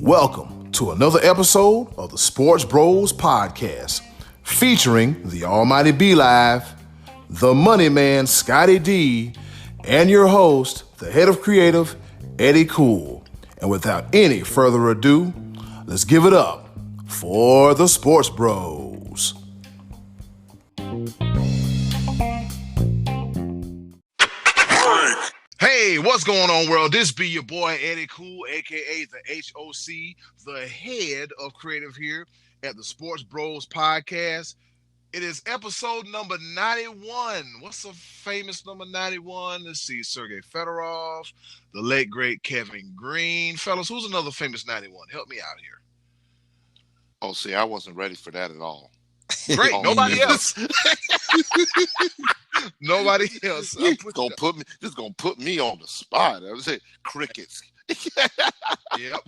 Welcome to another episode of the Sports Bros Podcast, featuring the Almighty B Live, the Money Man Scottie D, and your host, the head of creative, Eddy Kool. And without any further ado, let's give it up for the Sports Bros. Hey, what's going on, world? This be your boy, Eddy Kool, a.k.a. the HOC, the head of creative here at the Sports Bros Podcast. It is episode number 91. What's the famous number 91? Let's see, Sergei Fedorov, the late, great Kevin Green. Fellas, who's another famous 91? Help me out here. Oh, see, I wasn't ready for that at all. Great, nobody else. Nobody else. Just gonna put me on the spot. I would say crickets. Yep,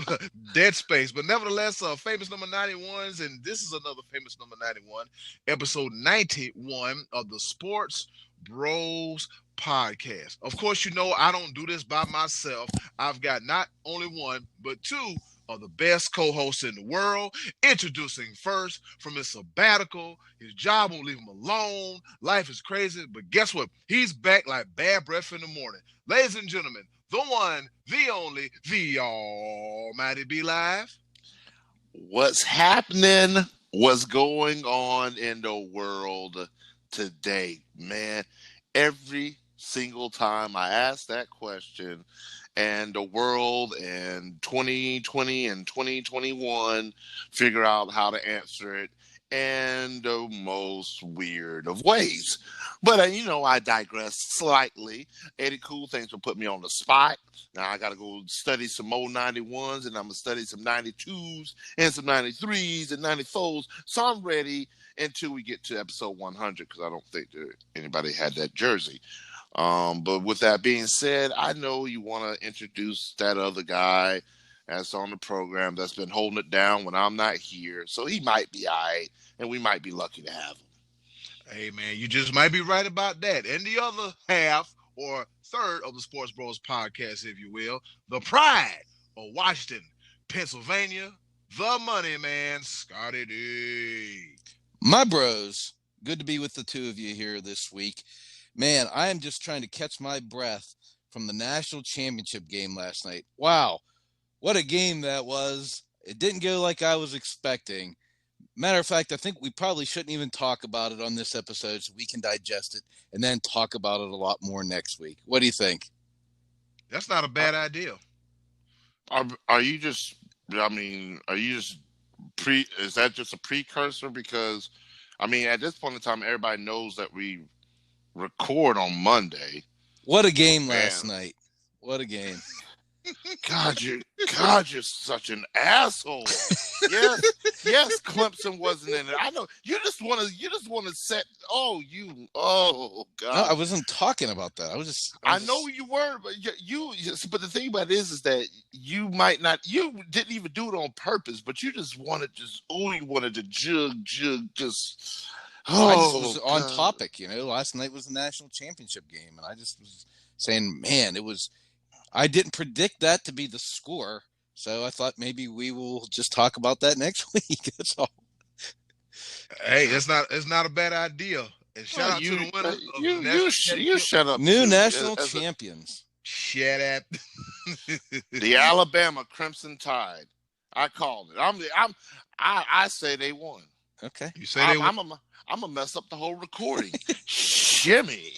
dead space. But nevertheless, famous number 91s, and this is another famous number 91, episode 91 of the Sports Bros Podcast. Of course, you know I don't do this by myself. I've got not only one, but two of the best co-hosts in the world. Introducing first from his sabbatical. His job won't leave him alone. Life is crazy, but guess what? He's back like bad breath in the morning. Ladies and gentlemen, the one, the only, the Almighty B Live. What's happening? What's going on in the world today, man? Every single time I ask that question, and the world and 2020 and 2021 figure out how to answer it in the most weird of ways. But, I digress slightly. Eddy Kool, thanks for putting me on the spot. Now I got to go study some more 91s, and I'm going to study some 92s and some 93s and 94s. So I'm ready until we get to episode 100, because I don't think that anybody had that jersey. But with that being said, I know you want to introduce that other guy that's on the program that's been holding it down when I'm not here. So he might be all right, and we might be lucky to have him. Hey, man, you just might be right about that. And the other half or third of the Sports Bros Podcast, if you will, the pride of Washington, Pennsylvania, the Money Man, Scottie D. My bros, good to be with the two of you here this week. Man, I am just trying to catch my breath from the national championship game last night. Wow, what a game that was. It didn't go like I was expecting. Matter of fact, I think we probably shouldn't even talk about it on this episode so we can digest it and then talk about it a lot more next week. What do you think? That's not a bad idea. Are you just is that just a precursor? Because, at this point in time, everybody knows that we record on Monday. What a game last night. What a game. God, you're such an asshole. Yes, Clemson wasn't in it. I know you just want to set. Oh God. No, I wasn't talking about that. I know you were, but But the thing about it is that you might not. You didn't even do it on purpose, but you just wanted to jug. I just was on topic, Last night was the national championship game, and I just was saying, man, I didn't predict that to be the score, so I thought maybe we will just talk about that next week. That's all. Hey, it's not a bad idea. And shout out to the winner of the national you shut up. New national champions. Shut up. The Alabama Crimson Tide. I called it. I say they won. Okay. You say they won. I'm gonna mess up the whole recording. Shimmy.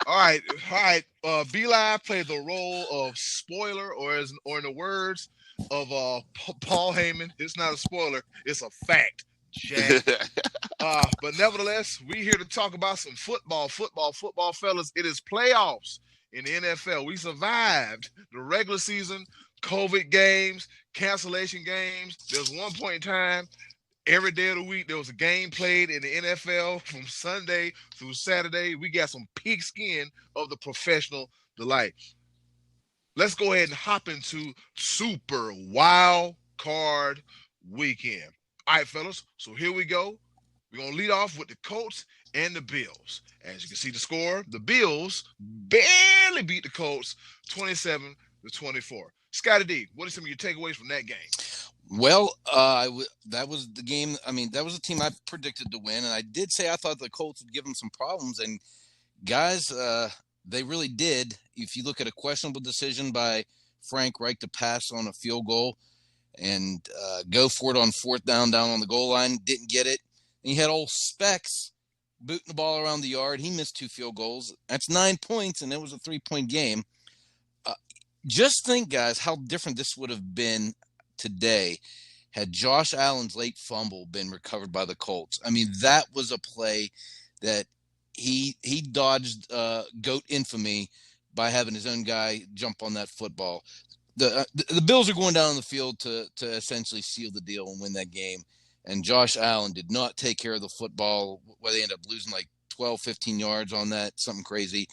All right. B Live played the role of spoiler, or in the words of Paul Heyman, it's not a spoiler, it's a fact. Jack. But nevertheless, we're here to talk about some football, fellas. It is playoffs in the NFL. We survived the regular season, COVID games, cancellation games. There's one point in time, every day of the week, there was a game played in the NFL from Sunday through Saturday. We got some pigskin of the professional delight. Let's go ahead and hop into Super Wild Card Weekend. All right, fellas, so here we go. We're going to lead off with the Colts and the Bills. As you can see the score, the Bills barely beat the Colts 27-24. Scottie D, what are some of your takeaways from that game? Well, that was the game. I mean, that was a team I predicted to win, and I did say I thought the Colts would give them some problems. And guys, they really did. If you look at a questionable decision by Frank Reich to pass on a field goal and go for it on fourth down on the goal line, didn't get it. And you had old Specs booting the ball around the yard. He missed 2 field goals. That's 9 points, and it was a 3-point game. Just think, guys, how different this would have been today had Josh Allen's late fumble been recovered by the Colts. I mean, that was a play that he dodged GOAT infamy by having his own guy jump on that football. The Bills are going down on the field to essentially seal the deal and win that game. And Josh Allen did not take care of the football, where they ended up losing like 12, 15 yards on that, something crazy.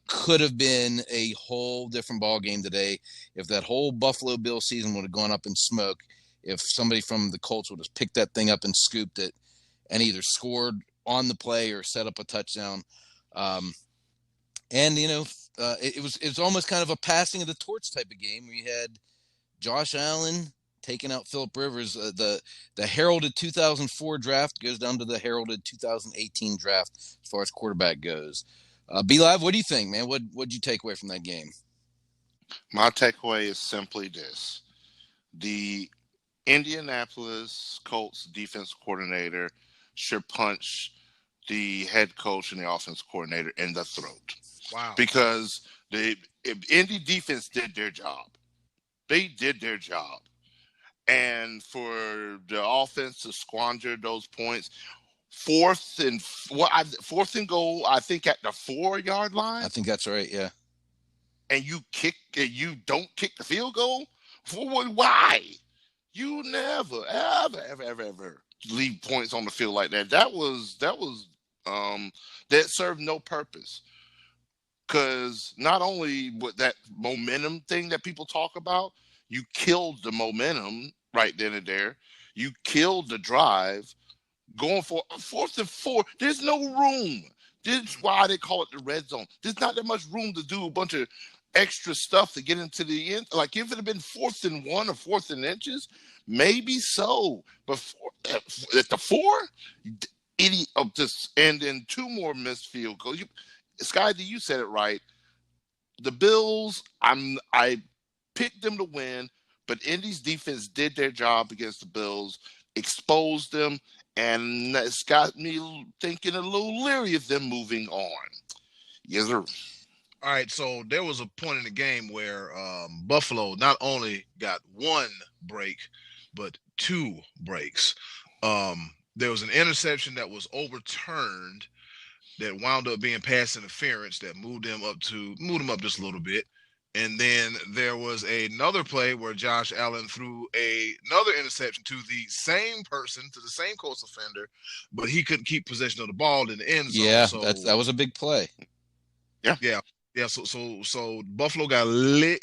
Could have been a whole different ball game today if that whole Buffalo Bill season would have gone up in smoke, if somebody from the Colts would have picked that thing up and scooped it and either scored on the play or set up a touchdown. And, you know, it was almost kind of a passing of the torch type of game where you had Josh Allen taking out Phillip Rivers. The heralded 2004 draft goes down to the heralded 2018 draft as far as quarterback goes. B-Live, what do you think, man? What'd you take away from that game? My takeaway is simply this. The Indianapolis Colts defense coordinator should punch the head coach and the offense coordinator in the throat. Wow. Because the Indy defense did their job. They did their job. And for the offense to squander those points, fourth and goal, I think at the 4-yard line. I think that's right, yeah. And you don't kick the field goal? Why? You never, ever leave points on the field like that. That served no purpose. Because not only with that momentum thing that people talk about, you killed the momentum right then and there. You killed the drive. Going for a 4th and 4, there's no room. This is why they call it the red zone. There's not that much room to do a bunch of extra stuff to get into the end. Like if it had been 4th and 1 or 4th and inches, maybe so. But at the 4, idiot of this, and then 2 more missed field goals. Scottie, you said it right. The Bills, I picked them to win, but Indy's defense did their job against the Bills, exposed them. And it's got me thinking a little leery of them moving on. Yes, sir. All right, so there was a point in the game where Buffalo not only got 1 break, but 2 breaks. There was an interception that was overturned that wound up being pass interference that moved them up just a little bit. And then there was another play where Josh Allen threw another interception to the same person, to the same Colts offender, but he couldn't keep possession of the ball in the end zone. Yeah, so, that was a big play. Yeah. So Buffalo got lit.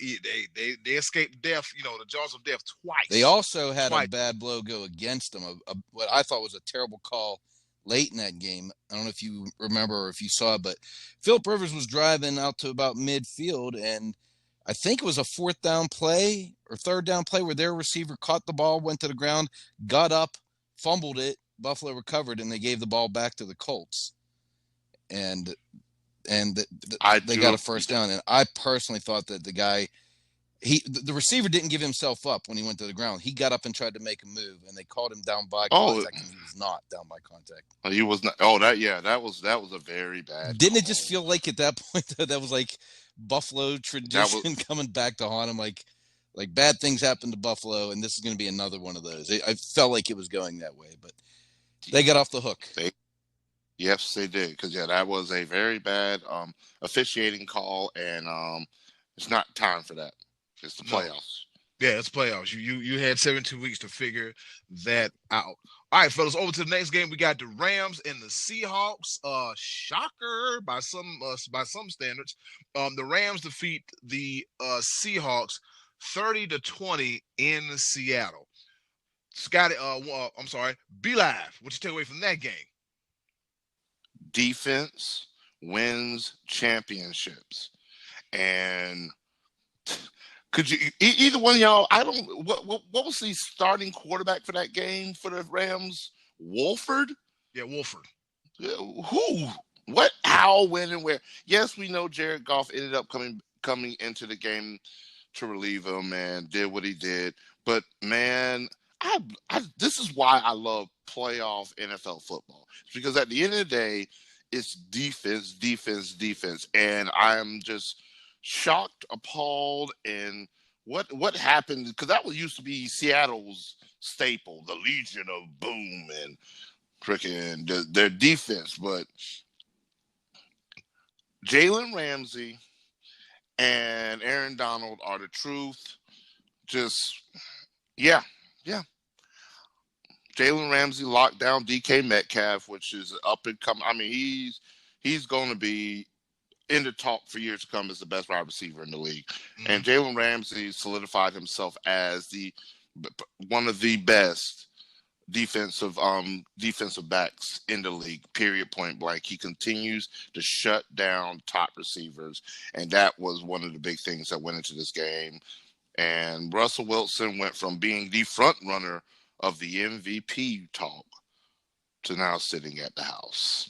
They escaped death, the jaws of death twice. They also had a bad blow go against them. What I thought was a terrible call late in that game. I don't know if you remember or if you saw it, but Phillip Rivers was driving out to about midfield, and I think it was a 4th down play or 3rd down play where their receiver caught the ball, went to the ground, got up, fumbled it. Buffalo recovered, and they gave the ball back to the Colts. And they got a first down. And I personally thought that the receiver didn't give himself up when he went to the ground. He got up and tried to make a move, and they called him down by contact, and he was not down by contact. He was not. Oh, that was a very bad. Didn't it just feel like at that point that was like Buffalo tradition coming back to haunt him? Like bad things happened to Buffalo, and this is going to be another one of those. I felt like it was going that way, but they got off the hook. Yes, they did. Because that was a very bad officiating call, and it's not time for that. It's the playoffs. Yeah, it's playoffs. You had 17 weeks to figure that out. All right, fellas, over to the next game. We got the Rams and the Seahawks. Shocker by some standards. The Rams defeat the Seahawks 30-20 in Seattle. Scottie, I'm sorry, B-Live, what you take away from that game? defense wins championships. And could you either one of y'all? I don't. What was the starting quarterback for that game for the Rams? Wolford. Yeah, Wolford. Who? What? How? When? And where? Yes, we know Jared Goff ended up coming into the game to relieve him and did what he did. But man, this is why I love playoff NFL football. It's because at the end of the day, it's defense, defense, defense, and I'm just shocked, appalled, and what happened, because that was used to be Seattle's staple, the Legion of Boom and freaking their defense. But Jalen Ramsey and Aaron Donald are the truth. Just yeah. Jalen Ramsey locked down DK Metcalf, which is up and coming. I mean, he's going to be in the talk for years to come as the best wide receiver in the league. Mm-hmm. And Jalen Ramsey solidified himself as one of the best defensive backs in the league, period, point blank. He continues to shut down top receivers, and that was one of the big things that went into this game. And Russell Wilson went from being the front runner of the MVP talk to now sitting at the house.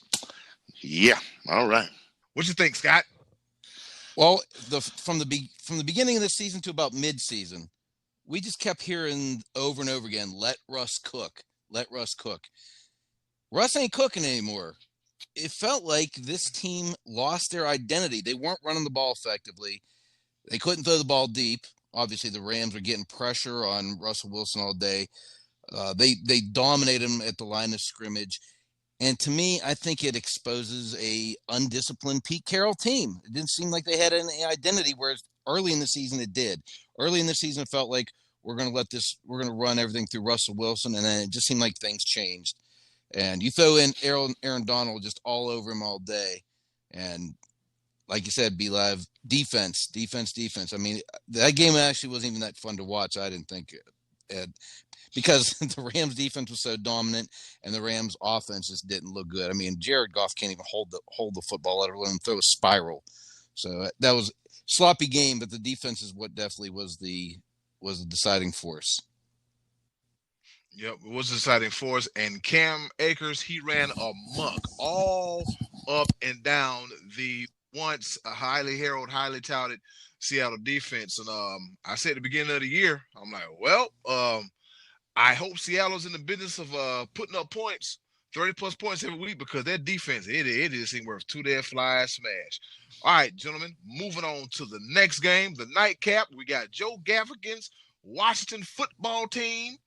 Yeah, all right. What you think, Scott? Well, from the beginning of the season to about mid-season, we just kept hearing over and over again, let Russ cook. Let Russ cook. Russ ain't cooking anymore. It felt like this team lost their identity. They weren't running the ball effectively. They couldn't throw the ball deep. Obviously, the Rams were getting pressure on Russell Wilson all day. They dominated him at the line of scrimmage. And to me, I think it exposes a undisciplined Pete Carroll team. It didn't seem like they had any identity, whereas early in the season it did. Early in the season it felt like we're going to run everything through Russell Wilson, and then it just seemed like things changed. And you throw in Aaron Donald just all over him all day. And like you said, B-Live, defense. I mean, that game actually wasn't even that fun to watch, I didn't think, Ed, because the Rams defense was so dominant and the Rams offense just didn't look good. I mean, Jared Goff can't even hold the football, let alone throw a spiral. So that was a sloppy game, but the defense is what definitely was the deciding force. Yep, it was the deciding force. And Cam Akers, he ran amok all up and down the once highly heralded, highly touted Seattle defense. And I said at the beginning of the year, I'm like, well, I hope Seattle's in the business of putting up points, 30-plus points every week, because their defense, it is worth two dead flies smash. All right, gentlemen, moving on to the next game, the nightcap. We got Joe Gaffigan's Washington football team,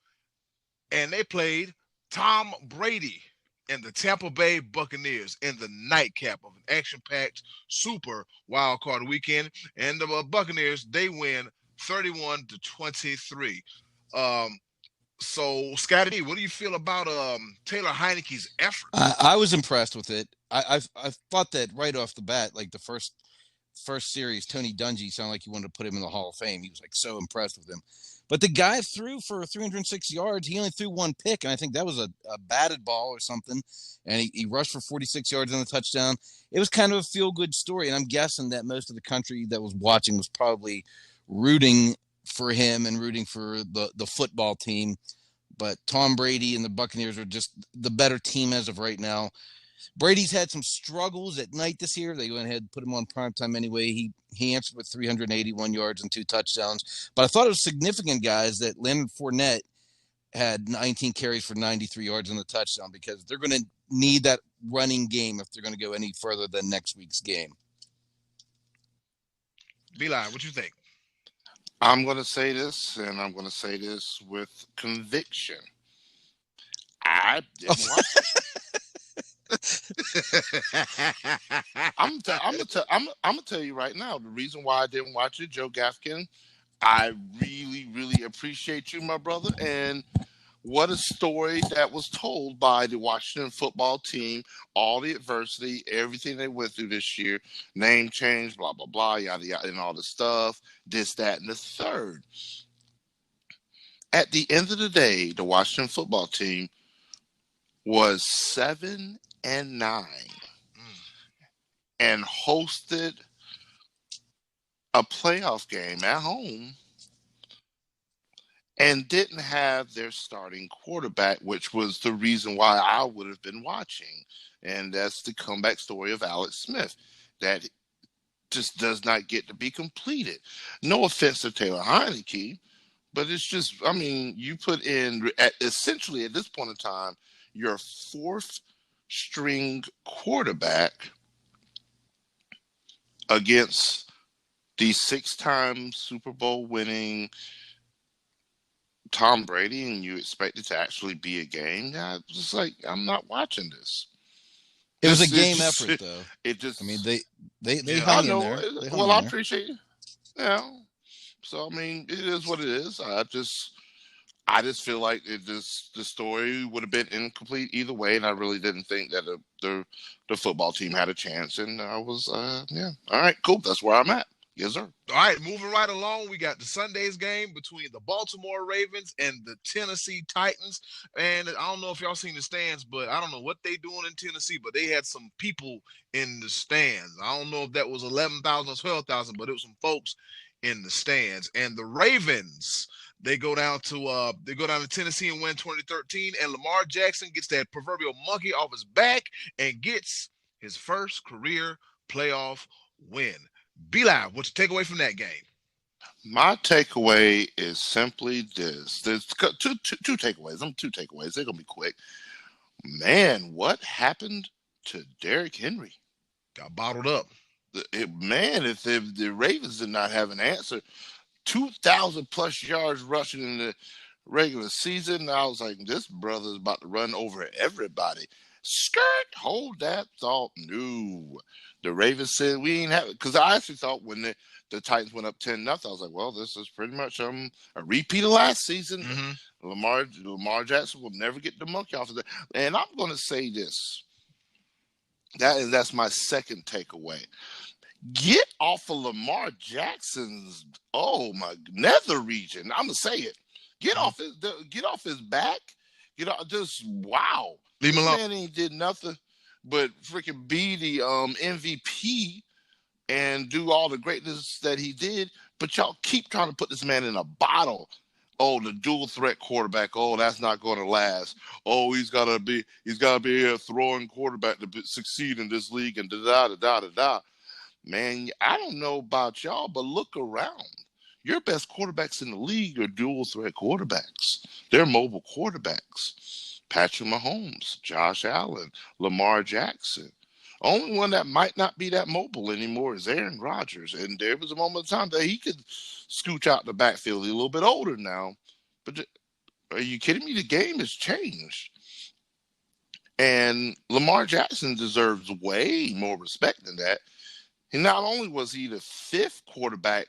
and they played Tom Brady and the Tampa Bay Buccaneers in the nightcap of an action-packed super wild card weekend. And the Buccaneers, they win 31-23. So, Scottie, what do you feel about Taylor Heineke's effort? I was impressed with it. I thought that right off the bat, like the first series, Tony Dungy sounded like he wanted to put him in the Hall of Fame. He was like so impressed with him. But the guy threw for 306 yards. He only threw one pick, and I think that was a batted ball or something. And he rushed for 46 yards on the touchdown. It was kind of a feel-good story, and I'm guessing that most of the country that was watching was probably rooting for him and rooting for the football team. But Tom Brady and the Buccaneers are just the better team as of right now. Brady's had some struggles at night this year. They went ahead and put him on primetime anyway. He answered with 381 yards and 2 touchdowns. But I thought it was significant, guys, that Leonard Fournette had 19 carries for 93 yards and a touchdown, because they're going to need that running game if they're going to go any further than next week's game. Eli, what you think? I'm going to say this, and I'm going to say this with conviction. I didn't watch it. I'm gonna tell you right now the reason why I didn't watch it, Joe Gaffigan. I really, really appreciate you, my brother, and what a story that was told by the Washington football team. All the adversity, everything they went through this year, name change, blah blah blah, yada yada, and all the stuff, this, that, and the third. At the end of the day, the Washington football team was 7-9 and hosted a playoff game at home and didn't have their starting quarterback, which was the reason why I would have been watching. And that's the comeback story of Alex Smith, that just does not get to be completed. No offense to Taylor Heineke, but it's just, I mean, you put in, essentially at this point in time, your fourth string quarterback against the 6-time Super Bowl winning Tom Brady, and you expect it to actually be a game. Yeah, it's just like, I'm not watching this. It was a game effort, though. It just, I mean, they yeah, hung I know. in there. Well, I appreciate it. Yeah. So I mean, it is what it is. I just feel like the story would have been incomplete either way, and I really didn't think that the football team had a chance. And I was, yeah, all right, cool. That's where I'm at. Yes, sir. All right, moving right along, we got the Sunday's game between the Baltimore Ravens and the Tennessee Titans. And I don't know if y'all seen the stands, but I don't know what they doing in Tennessee, but they had some people in the stands. I don't know if that was 11,000 or 12,000, but it was some folks in the stands. And the Ravens, they go down to Tennessee and win 2013, and Lamar Jackson gets that proverbial monkey off his back and gets his first career playoff win. Be Live, what's your takeaway from that game? My takeaway is simply this. There's two takeaways. Two takeaways. They're going to be quick. Man, what happened to Derrick Henry? Got bottled up. Man, if the Ravens did not have an answer, 2,000 plus yards rushing in the regular season, I was like, this brother's about to run over everybody. Skirt, hold that thought. No. The Ravens said we ain't have it, because I actually thought when the Titans went up 10-0, I was like, well, this is pretty much a repeat of last season. Mm-hmm. Lamar Jackson will never get the monkey off of that. And I'm going to say this. That's my second takeaway. Get off of Lamar Jackson's nether region. I'm gonna say it. Get off his back. Just wow. Leave him alone. Man ain't did nothing but freaking be the MVP and do all the greatness that he did. But y'all keep trying to put this man in a bottle. Oh, the dual threat quarterback. Oh, that's not going to last. Oh, he's got to be a throwing quarterback to succeed in this league, and da da da da da. Man, I don't know about y'all, but look around. Your best quarterbacks in the league are dual threat quarterbacks. They're mobile quarterbacks. Patrick Mahomes, Josh Allen, Lamar Jackson. Only one that might not be that mobile anymore is Aaron Rodgers. And there was a moment of time that he could scooch out the backfield. He's a little bit older now. But are you kidding me? The game has changed. And Lamar Jackson deserves way more respect than that. And not only was he the fifth quarterback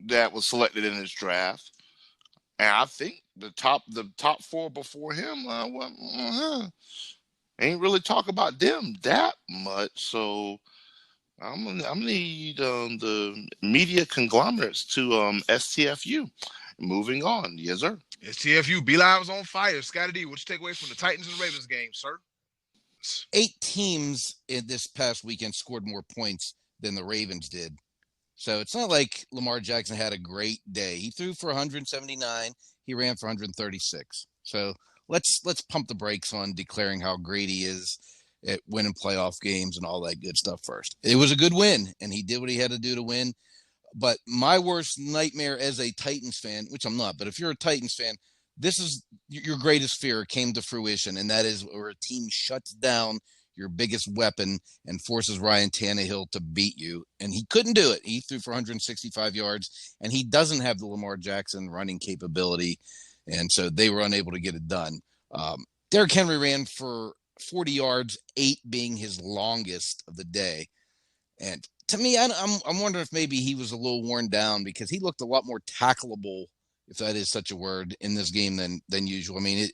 that was selected in his draft, and I think the top four before him ain't really talk about them that much. So I'm gonna need the media conglomerates to STFU. Moving on, yes sir. STFU, Be Live is on fire. Scottie D, what's your takeaway from the Titans and Ravens game, sir? 8 teams in this past weekend scored more points than the Ravens did. So it's not like Lamar Jackson had a great day. He threw for 179. He ran for 136. So let's pump the brakes on declaring how great he is at winning playoff games and all that good stuff first. It was a good win, and he did what he had to do to win. But my worst nightmare as a Titans fan, which I'm not, but if you're a Titans fan, this is your greatest fear came to fruition, and that is where a team shuts down your biggest weapon and forces Ryan Tannehill to beat you. And he couldn't do it. He threw for 165 yards, and he doesn't have the Lamar Jackson running capability, and so they were unable to get it done. Derrick Henry ran for 40 yards, 8 being his longest of the day. And to me, I'm wondering if maybe he was a little worn down because he looked a lot more tackleable, if that is such a word, in this game than usual. I mean,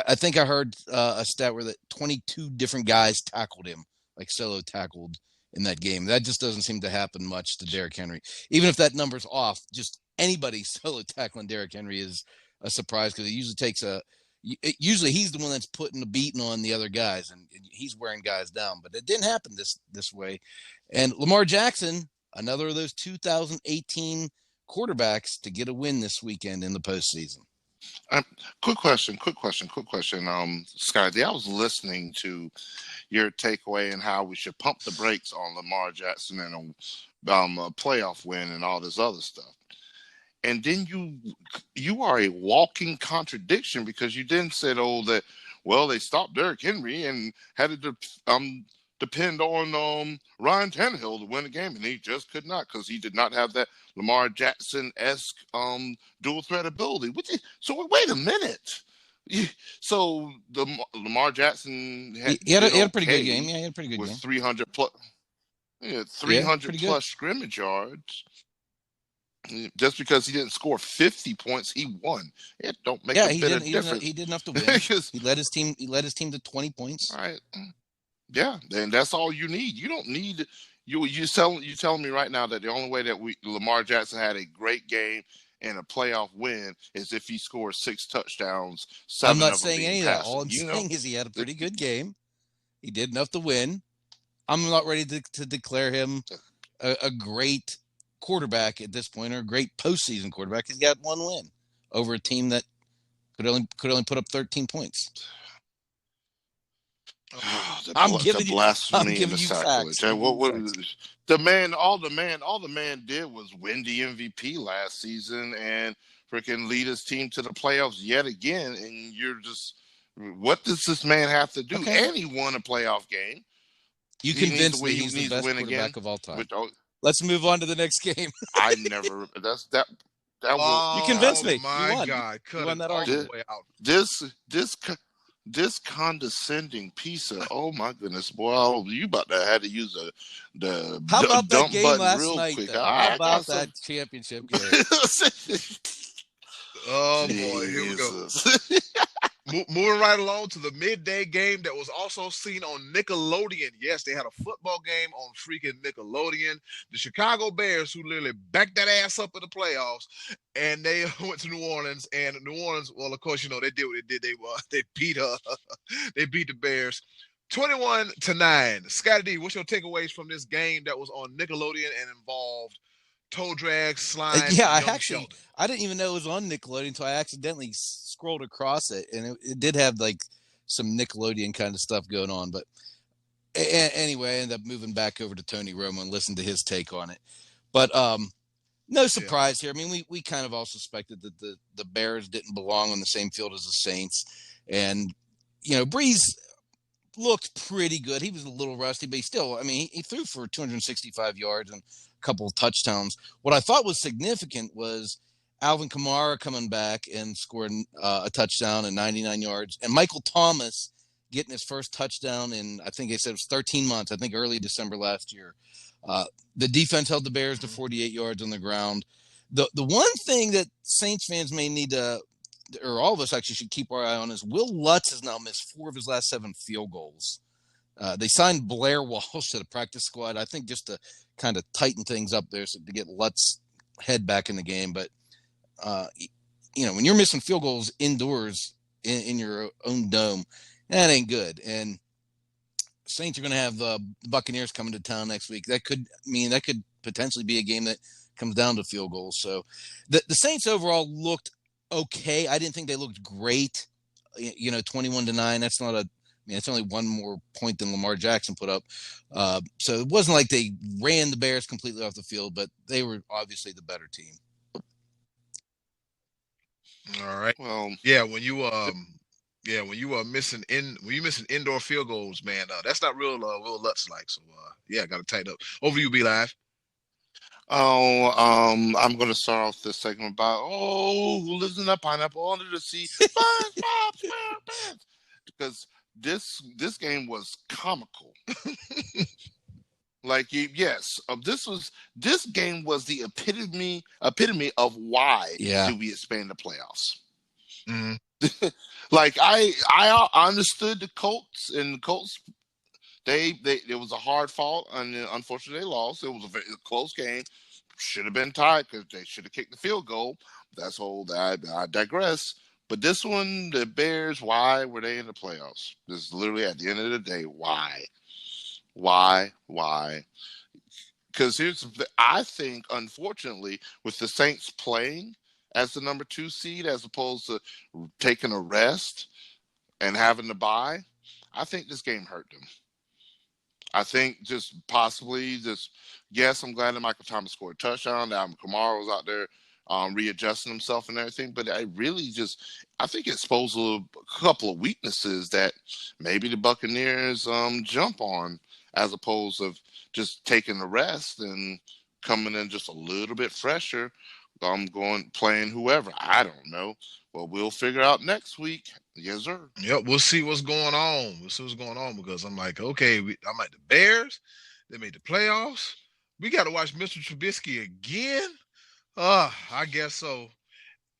I think I heard a stat where that 22 different guys tackled him, like solo tackled in that game. That just doesn't seem to happen much to Derrick Henry. Even if that number's off, just anybody solo tackling Derrick Henry is a surprise because it usually takes a usually he's the one that's putting the beating on the other guys, and he's wearing guys down. But it didn't happen this way. And Lamar Jackson, another of those 2018 quarterbacks to get a win this weekend in the postseason. Quick question. Scottie, I was listening to your takeaway and how we should pump the brakes on Lamar Jackson and a playoff win and all this other stuff. And then you are a walking contradiction, because you then said, they stopped Derrick Henry and had to depend on Ryan Tannehill to win the game, and he just could not, because he did not have that Lamar Jackson-esque dual threat ability. So wait a minute. So the Lamar Jackson he had a pretty good game. Yeah, he had a pretty good with game. 300 plus, 300 plus scrimmage yards. Just because he didn't score 50 points, he won. It don't make a bit of difference. He did enough to win. He led his team to 20 points. All right. Yeah, and that's all you need. You don't need you telling me right now that the only way that Lamar Jackson had a great game and a playoff win is if he scores 6 touchdowns. I'm not saying any of that. All I'm saying is he had a pretty good game. He did enough to win. I'm not ready to declare him a great quarterback at this point, or a great postseason quarterback. He's got one win over a team that could only put up 13 points. I'm giving you facts. All the man did was win the MVP last season and freaking lead his team to the playoffs yet again. And you're just, what does this man have to do? Okay. And he won a playoff game. You convinced me he's the best quarterback of all time. Let's move on to the next game. I never. You convinced me. My you won. God, you won that argument. This condescending piece of, oh my goodness, boy, you about to have to use the how about dump that game button last real night? Quick. How about that championship game? Oh boy, here we go. Moving right along to the midday game that was also seen on Nickelodeon. Yes, they had a football game on freaking Nickelodeon. The Chicago Bears, who literally backed that ass up in the playoffs, and they went to New Orleans. And New Orleans, well, of course, they did what they did. They beat the Bears 21-9. Scottie D, what's your takeaways from this game that was on Nickelodeon and involved toe drag, slime? Yeah, I didn't even know it was on Nickelodeon until I accidentally scrolled across it, and it did have like some Nickelodeon kind of stuff going on. But anyway, I ended up moving back over to Tony Romo and listened to his take on it. But no surprise here. I mean, we kind of all suspected that the Bears didn't belong on the same field as the Saints, and Breeze looked pretty good. He was a little rusty, but he threw for 265 yards and a couple of touchdowns. What I thought was significant was Alvin Kamara coming back and scoring a touchdown and 99 yards, and Michael Thomas getting his first touchdown in, I think they said it was 13 months, I think early December last year. The defense held the Bears to 48 yards on the ground. The one thing that Saints fans may need to, or all of us actually should keep our eye on, is Will Lutz has now missed 4 of his last 7 field goals. They signed Blair Walsh to the practice squad, I think just to kind of tighten things up there, so to get Lutz's head back in the game. But when you're missing field goals indoors in your own dome, that ain't good. And Saints are going to have the Buccaneers coming to town next week. That could potentially be a game that comes down to field goals. So the Saints overall looked okay. I didn't think they looked great. 21-9. That's not it's only one more point than Lamar Jackson put up. So it wasn't like they ran the Bears completely off the field, but they were obviously the better team. All right. Well, yeah, when you missing indoor field goals, man, that's not real Lutz like. So got to tighten up. Over to you, Be Live. I'm going to start off this segment about who lives in that pineapple under the sea, because this game was comical. This game was the epitome of why do we expand the playoffs. Mm-hmm. I understood the Colts, and the Colts it was a hard fought, and unfortunately they lost. It was a very close game. Should have been tied because they should have kicked the field goal. I digress. But this one, the Bears, why were they in the playoffs? This is literally at the end of the day, why? Why? Because I think, unfortunately, with the Saints playing as the number 2 seed as opposed to taking a rest and having to bye, I think this game hurt them. I think just possibly yes, I'm glad that Michael Thomas scored a touchdown. That Kamara was out there readjusting himself and everything. But I think it exposed a couple of weaknesses that maybe the Buccaneers jump on, as opposed to just taking a rest and coming in just a little bit fresher. Playing whoever. I don't know. Well, we'll figure out next week. Yes, sir. Yep, we'll see what's going on. We'll see what's going on because I'm like, okay, I'm like the Bears. They made the playoffs. We got to watch Mr. Trubisky again. I guess so.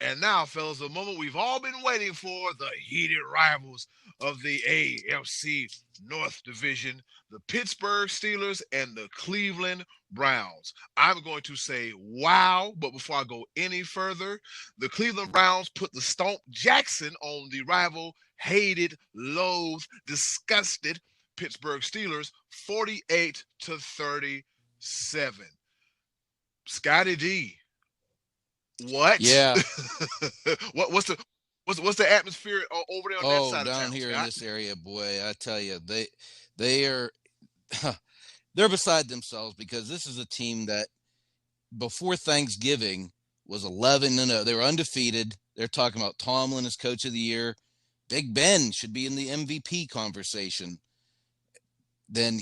And now, fellas, the moment we've all been waiting for, the heated rivals of the AFC North Division, the Pittsburgh Steelers and the Cleveland Browns. I'm going to say wow, but before I go any further, the Cleveland Browns put the Stomp Jackson on the rival, hated, loathed, disgusted Pittsburgh Steelers 48-37. Scottie D. What? Yeah. What's the atmosphere over there on that side of town? Down here Scott? in this area, boy, I tell you, they are they're beside themselves because this is a team that before Thanksgiving was 11-0. They were undefeated. They're talking about Tomlin as coach of the year. Big Ben should be in the MVP conversation. Then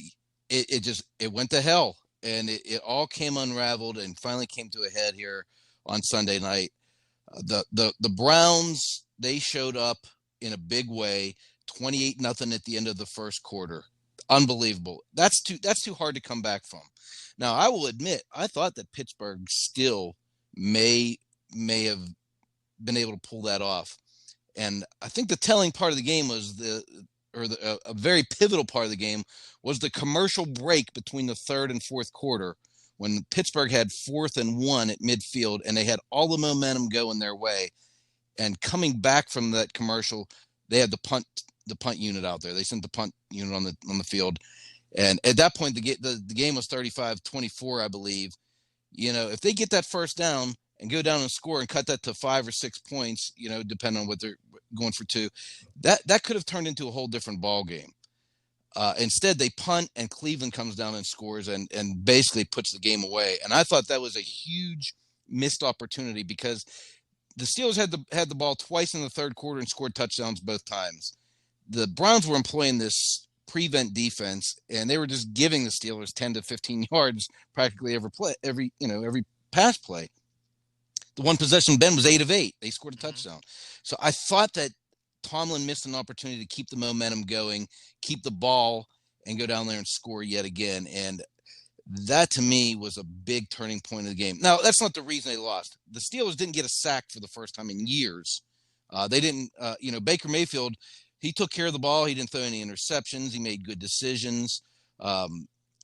it went to hell, and it all came unraveled and finally came to a head here on Sunday night. The Browns, they showed up in a big way, 28-0 at the end of the first quarter. Unbelievable. That's too hard to come back from. Now, I will admit, I thought that Pittsburgh still may have been able to pull that off. And I think the telling part of the game was a very pivotal part of the game was the commercial break between the third and fourth quarter, when Pittsburgh had 4th and 1 at midfield and they had all the momentum going their way. And coming back from that commercial, they had the punt unit out there. They sent the punt unit on the field. And at that point, the game was 35-24, I believe. You know, if they get that first down and go down and score and cut that to 5 or 6 points, you know, depending on what they're going for 2, that could have turned into a whole different ball game. Instead, they punt, and Cleveland comes down and scores and basically puts the game away. And I thought that was a huge missed opportunity because the Steelers had the ball twice in the third quarter and scored touchdowns both times. The Browns were employing this prevent defense, and they were just giving the Steelers 10 to 15 yards practically every pass play. The one possession, Ben, was 8 of 8. They scored a touchdown. So I thought that Tomlin missed an opportunity to keep the momentum going, keep the ball, and go down there and score yet again. And that, to me, was a big turning point of the game. Now, that's not the reason they lost. The Steelers didn't get a sack for the first time in years. They didn't, Baker Mayfield, he took care of the ball. He didn't throw any interceptions. He made good decisions.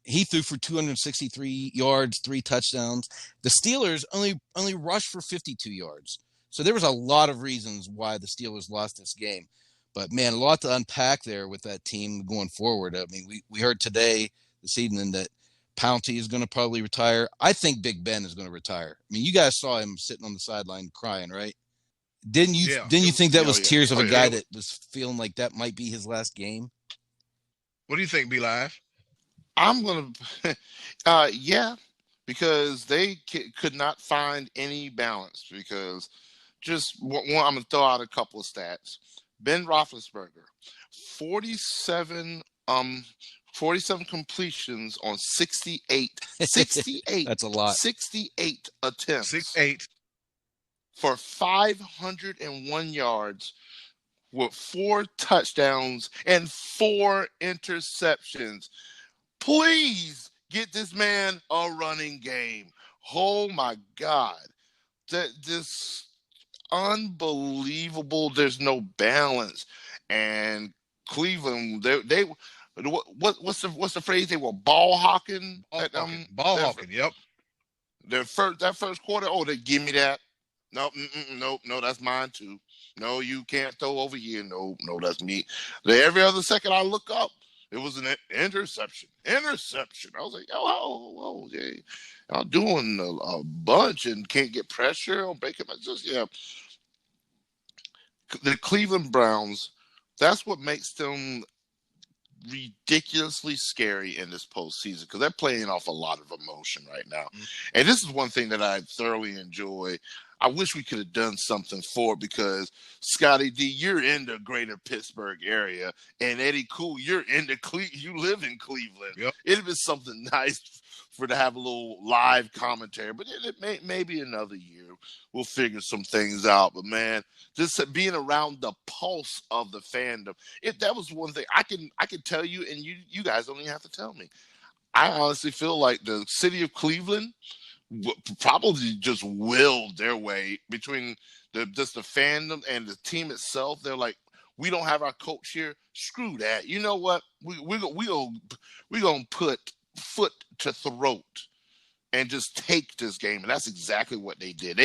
He threw for 263 yards, 3 touchdowns. The Steelers only rushed for 52 yards. So there was a lot of reasons why the Steelers lost this game. But, man, a lot to unpack there with that team going forward. I mean, we heard this evening, that Pouncey is going to probably retire. I think Big Ben is going to retire. I mean, you guys saw him sitting on the sideline crying, right? Didn't you think that was tears of a guy that was feeling like that might be his last game? What do you think, B-Live? I'm going to yeah, because they could not find any balance. Because just one, I'm going to throw out a couple of stats. Ben Roethlisberger, 47 completions on 68. 68. That's a lot. 68 attempts. 68. For 501 yards with 4 touchdowns and 4 interceptions. Please get this man a running game. Oh, my God. This unbelievable. There's no balance. And Cleveland, they what's the phrase? They were ball hawking. Ball hawking. Yep. That first quarter. Oh, they give me that. No, that's mine too. No, you can't throw over here. No, that's me. Every other second I look up, it was an interception. Interception. I was like, oh, yeah. I'm doing a bunch and can't get pressure on Baker. Yeah. The Cleveland Browns, that's what makes them ridiculously scary in this postseason because they're playing off a lot of emotion right now. And this is one thing that I thoroughly enjoy. I wish we could have done something for it because Scottie D, you're in the greater Pittsburgh area, and Eddy Kool, you're in you live in Cleveland. Yep. It'd be something nice to have a little live commentary, but maybe another year we'll figure some things out. But man, just being around the pulse of the fandom, that was one thing I can tell you, and you guys don't even have to tell me. I honestly feel like the city of Cleveland probably just willed their way between just the fandom and the team itself. They're like, we don't have our coach here. Screw that. You know what? We gonna put foot to throat and just take this game, and that's exactly what they did.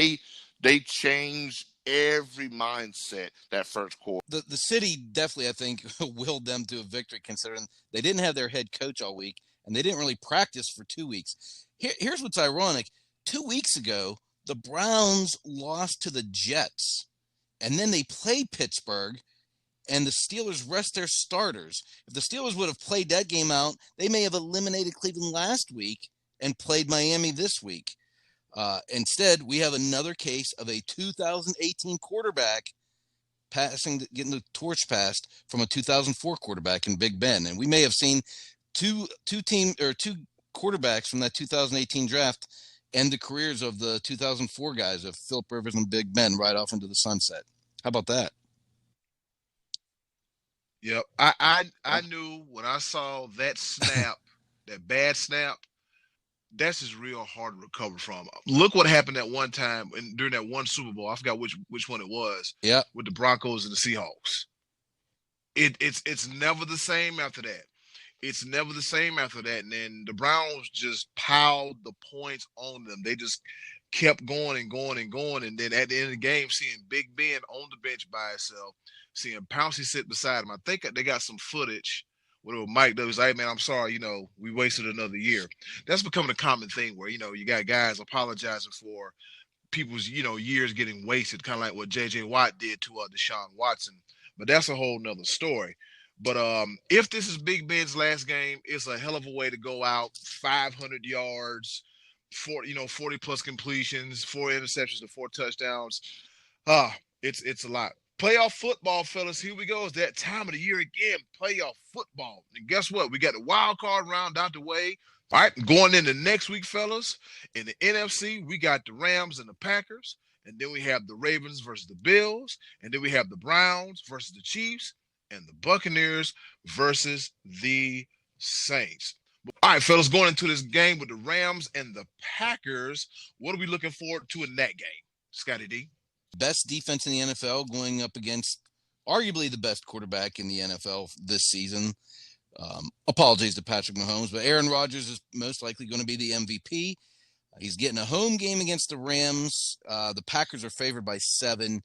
They changed every mindset that first quarter. The city definitely, I think, willed them to a victory, considering they didn't have their head coach all week and they didn't really practice for 2 weeks. Here's what's ironic. 2 weeks ago, the Browns lost to the Jets, and then they played Pittsburgh, and the Steelers rest their starters. If the Steelers would have played that game out, they may have eliminated Cleveland last week and played Miami this week. Instead, we have another case of a 2018 quarterback getting the torch passed from a 2004 quarterback in Big Ben, and we may have seen two quarterbacks from that 2018 draft end the careers of the 2004 guys of Phillip Rivers and Big Ben right off into the sunset. How about that? Yep. I knew when I saw that snap, that bad snap, that's just real hard to recover from. Look what happened at one time during that one Super Bowl. I forgot which one it was. Yeah. With the Broncos and the Seahawks. It's never the same after that. It's never the same after that. And then the Browns just piled the points on them. They just kept going and going and going. And then at the end of the game, seeing Big Ben on the bench by himself, seeing Pouncey sit beside him. I think they got some footage where Mike was like, hey, man, I'm sorry, we wasted another year. That's becoming a common thing where, you got guys apologizing for people's, years getting wasted, kind of like what J.J. Watt did to Deshaun Watson. But that's a whole nother story. But if this is Big Ben's last game, it's a hell of a way to go out, 500 yards, 40 plus completions, 4 interceptions and 4 touchdowns. It's a lot. Playoff football, fellas. Here we go. It's that time of the year again. Playoff football. And guess what? We got the wild card round out the way. All right, going into next week, fellas. In the NFC, we got the Rams and the Packers. And then we have the Ravens versus the Bills. And then we have the Browns versus the Chiefs. And the Buccaneers versus the Saints. All right, fellas, going into this game with the Rams and the Packers, what are we looking forward to in that game? Scottie D. Best defense in the NFL going up against arguably the best quarterback in the NFL this season. Apologies to Patrick Mahomes, but Aaron Rodgers is most likely going to be the MVP. He's getting a home game against the Rams. The Packers are favored by 7.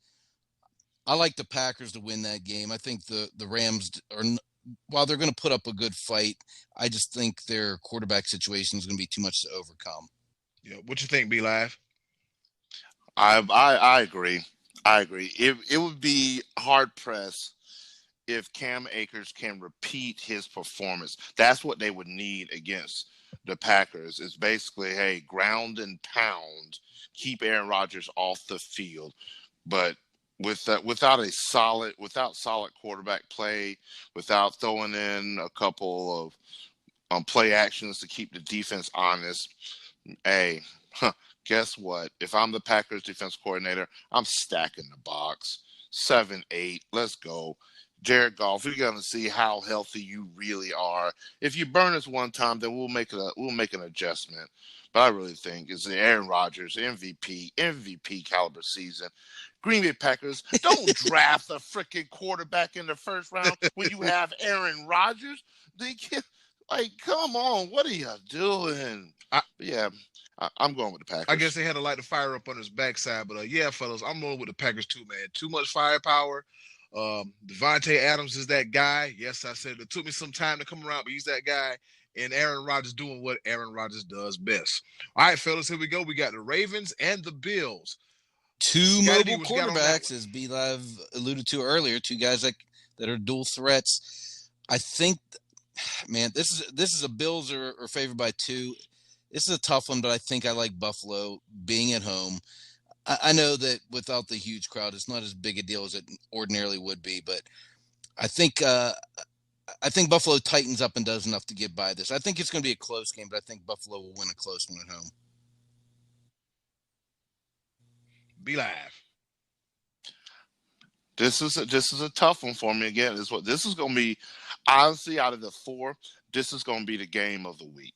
I like the Packers to win that game. I think the Rams are, while they're going to put up a good fight, I just think their quarterback situation is going to be too much to overcome. Yeah, what you think, B-Live? I agree. It would be hard pressed if Cam Akers can repeat his performance. That's what they would need against the Packers. Is basically, hey, ground and pound, keep Aaron Rodgers off the field. But without solid quarterback play, without throwing in a couple of play actions to keep the defense honest, guess what? If I'm the Packers defense coordinator, I'm stacking the box. 7-8. Let's go. Jared Goff, we're going to see how healthy you really are. If you burn us one time, then we'll make an adjustment. But I really think it's the Aaron Rodgers MVP caliber season. Green Bay Packers, don't draft a freaking quarterback in the first round when you have Aaron Rodgers. Like, come on, what are you doing? Yeah, I'm going with the Packers. I guess they had to light the fire up on his backside, but yeah, fellas, I'm rolling with the Packers too, man. Too much firepower. Devontae Adams is that guy. Yes, I said it took me some time to come around, but he's that guy. And Aaron Rodgers doing what Aaron Rodgers does best. All right, fellas, here we go. We got the Ravens and the Bills. Two Scottie, mobile quarterbacks, as B-Live alluded to earlier, two guys that are dual threats. I think, man, this is a Bills are favored by 2. This is a tough one, but I think I like Buffalo being at home. I know that without the huge crowd, it's not as big a deal as it ordinarily would be, but I think Buffalo tightens up and does enough to get by this. I think it's going to be a close game, but I think Buffalo will win a close one at home. Be live. This is a tough one for me. Again, this is going to be, honestly, out of the 4, this is going to be the game of the week.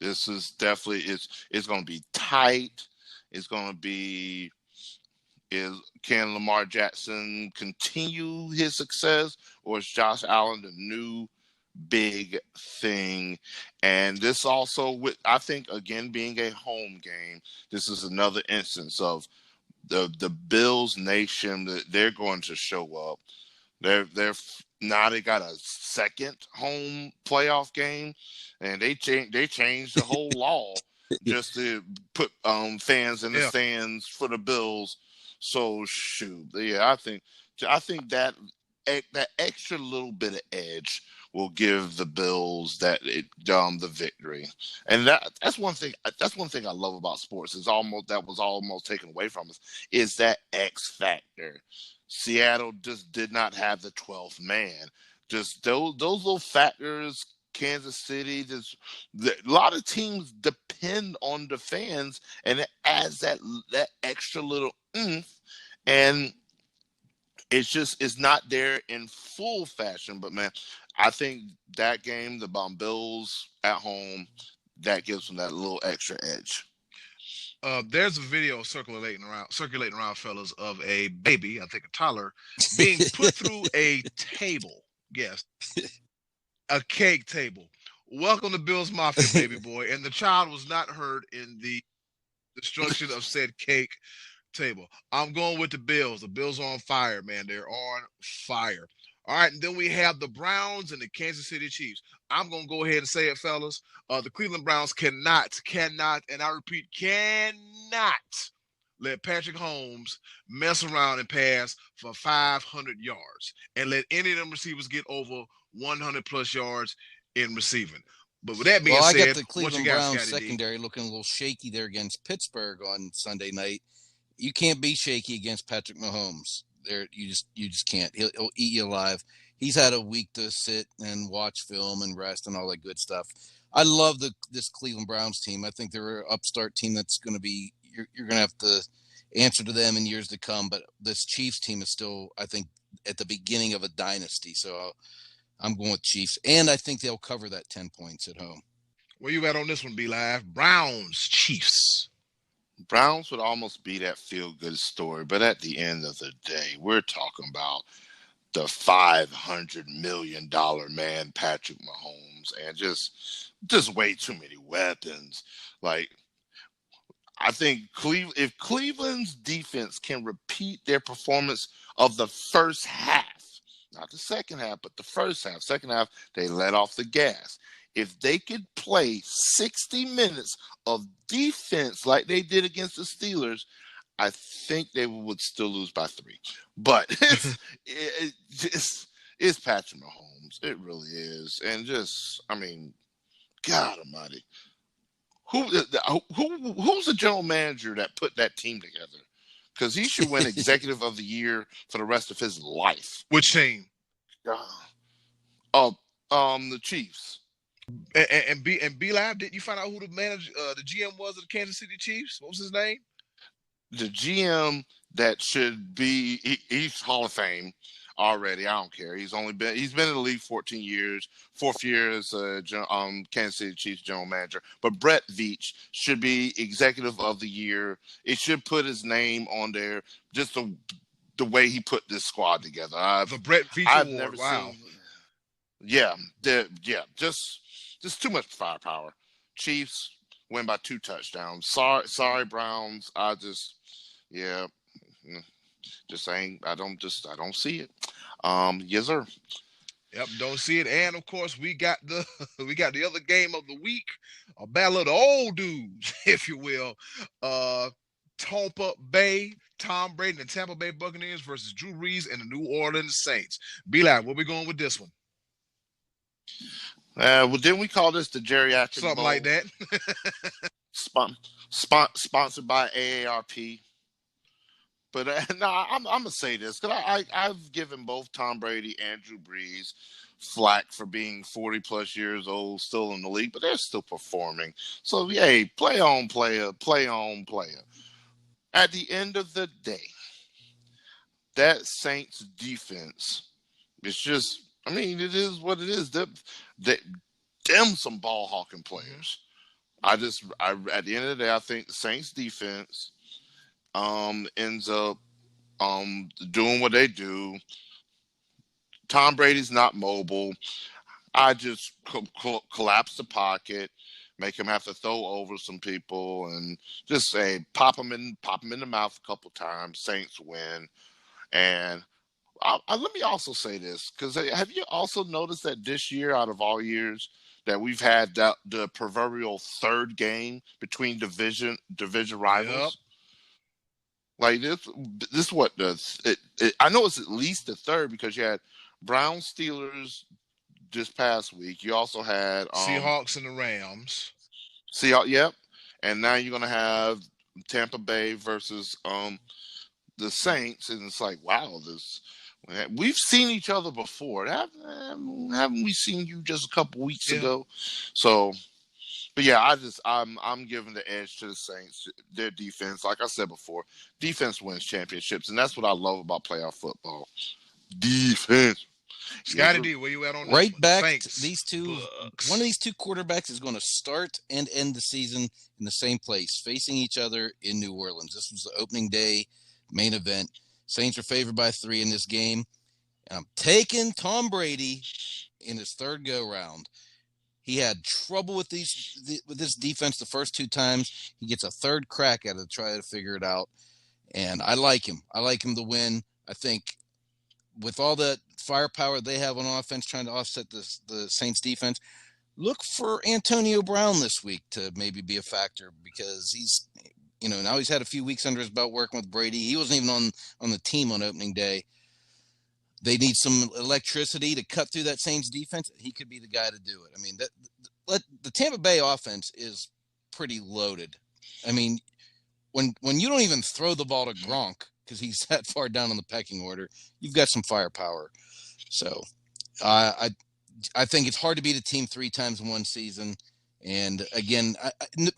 This is definitely it's going to be tight. It's going to be, can Lamar Jackson continue his success, or is Josh Allen the new big thing? And this also, I think, again, being a home game, this is another instance of the Bills Nation that they're going to show up. They're now they got a second home playoff game, and they changed the whole law just to put fans in the stands for the Bills. So shoot, yeah, I think that extra little bit of edge will give the Bills the victory, and that's one thing. That's one thing I love about sports. That was almost taken away from us, is that X factor. Seattle just did not have the 12th man. Just those little factors. Kansas City, a lot of teams depend on the fans, and it adds that extra little oomph, and it's not there in full fashion. But man, I think that game, the Bills at home, that gives them that little extra edge. There's a video circulating around, fellas, of a baby, I think a toddler, being put through a table. Yes, a cake table. Welcome to Bill's Mafia, baby boy. And the child was not hurt in the destruction of said cake table. I'm going with the Bills. The Bills are on fire, man. They're on fire. All right, and then we have the Browns and the Kansas City Chiefs. I'm going to go ahead and say it, fellas. The Cleveland Browns cannot, and I repeat, cannot let Patrick Mahomes mess around and pass for 500 yards and let any of them receivers get over 100-plus yards in receiving. But with that being said, I got the Cleveland Browns Scottie secondary looking a little shaky there against Pittsburgh on Sunday night. You can't be shaky against Patrick Mahomes. You just can't. He'll eat you alive. He's had a week to sit and watch film and rest and all that good stuff. I love this Cleveland Browns team. I think they're an upstart team that's going to be you're going to have to answer to them in years to come. But this Chiefs team is still, I think, at the beginning of a dynasty. So I'm going with Chiefs, and I think they'll cover that 10 points at home. Where you at on this one, B Live? Browns, Chiefs. Browns would almost be that feel-good story, but at the end of the day, we're talking about the $500 million man, Patrick Mahomes, and just way too many weapons. Like, I think if Cleveland's defense can repeat their performance of the first half, not the second half, but the first half. Second half, they let off the gas. If they could play 60 minutes of defense like they did against the Steelers, I think they would still lose by 3. But it's Patrick Mahomes. It really is. And God almighty. Who's the general manager that put that team together? Because he should win Executive of the Year for the rest of his life. Which team? The Chiefs. And B Lab, didn't you find out who the manager, the GM was of the Kansas City Chiefs? What was his name? The GM that should be he's Hall of Fame already. I don't care. He's been in the league 14 years. 4th year as Kansas City Chiefs general manager. But Brett Veach should be Executive of the Year. It should put his name on there. Just the way he put this squad together. The Brett Veach Award. Never wow. Seen, yeah. Just just too much firepower. Chiefs win by 2 touchdowns. Sorry, Browns. Yeah, I don't see it. Yes, sir. Yep, don't see it. And of course, we got the we got the other game of the week, a battle of the old dudes, if you will. Tampa Bay, Tom Brady and the Tampa Bay Buccaneers versus Drew Brees and the New Orleans Saints. Be-Lab, where we going with this one? Well, didn't we call this the geriatric Something bowl? like that. Sponsored by AARP. But I'm gonna say this because I've given both Tom Brady and Drew Brees flack for being 40 plus years old, still in the league, but they're still performing. So hey, play on, player. At the end of the day, that Saints defense is just, I mean, it is what it is. Them some ball hawking players. At the end of the day, I think the Saints defense ends up doing what they do. Tom Brady's not mobile. I just collapse the pocket, make him have to throw over some people, and just say pop him in the mouth a couple times. Saints win. And let me also say this, because have you also noticed that this year, out of all years, that we've had the proverbial third game between division rivals? Yep. Like this what does it? I know it's at least the third because you had Browns Steelers this past week. You also had Seahawks and the Rams. Yep. And now you're gonna have Tampa Bay versus the Saints, and it's like, wow, we've seen each other before. Haven't we seen you just a couple weeks ago? So. But yeah, I'm giving the edge to the Saints. Their defense, like I said before, defense wins championships, and that's what I love about playoff football. Defense. Scottie D, where you at on this right one? back? Saints, These two, Bucks. one of these two quarterbacks is going to start and end the season in the same place, facing each other in New Orleans. This was the opening day main event. Saints are favored by 3 in this game, and I'm taking Tom Brady in his third go round. He had trouble with this defense the first 2 times. He gets a third crack at it to try to figure it out. And I like him. I like him to win. I think with all the firepower they have on offense trying to offset the Saints defense, look for Antonio Brown this week to maybe be a factor because he's, now he's had a few weeks under his belt working with Brady. He wasn't even on the team on opening day. They need some electricity to cut through that Saints defense. He could be the guy to do it. I mean, the Tampa Bay offense is pretty loaded. I mean, when you don't even throw the ball to Gronk because he's that far down on the pecking order, you've got some firepower. So I think it's hard to beat a team 3 times in one season. And again,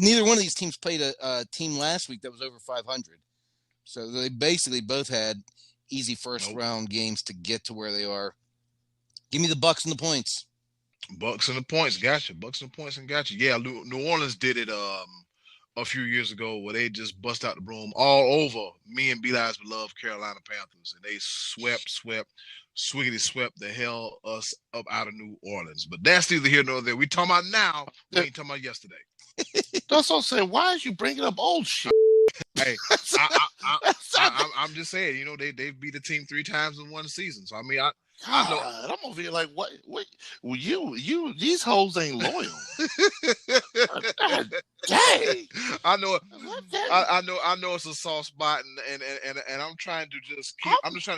neither one of these teams played a team last week that was over 500. So they basically both had easy first round games to get to where they are. Give me the Bucks and the points. Bucks and the points, gotcha. Bucks and the points, and gotcha. Yeah, New Orleans did it a few years ago where they just bust out the broom all over me and B-Live's beloved Carolina Panthers, and they swept the hell us up out of New Orleans. But that's neither here nor there. We talking about now. We ain't talking about yesterday. That's what I'm saying. Why is you bringing up old shit? Hey, I'm just saying. They beat a team 3 times in one season. So I mean, I know. I'm over here like, what? Well, you, these hoes ain't loyal. God, dang. I know. I know it's a soft spot, and I'm trying to just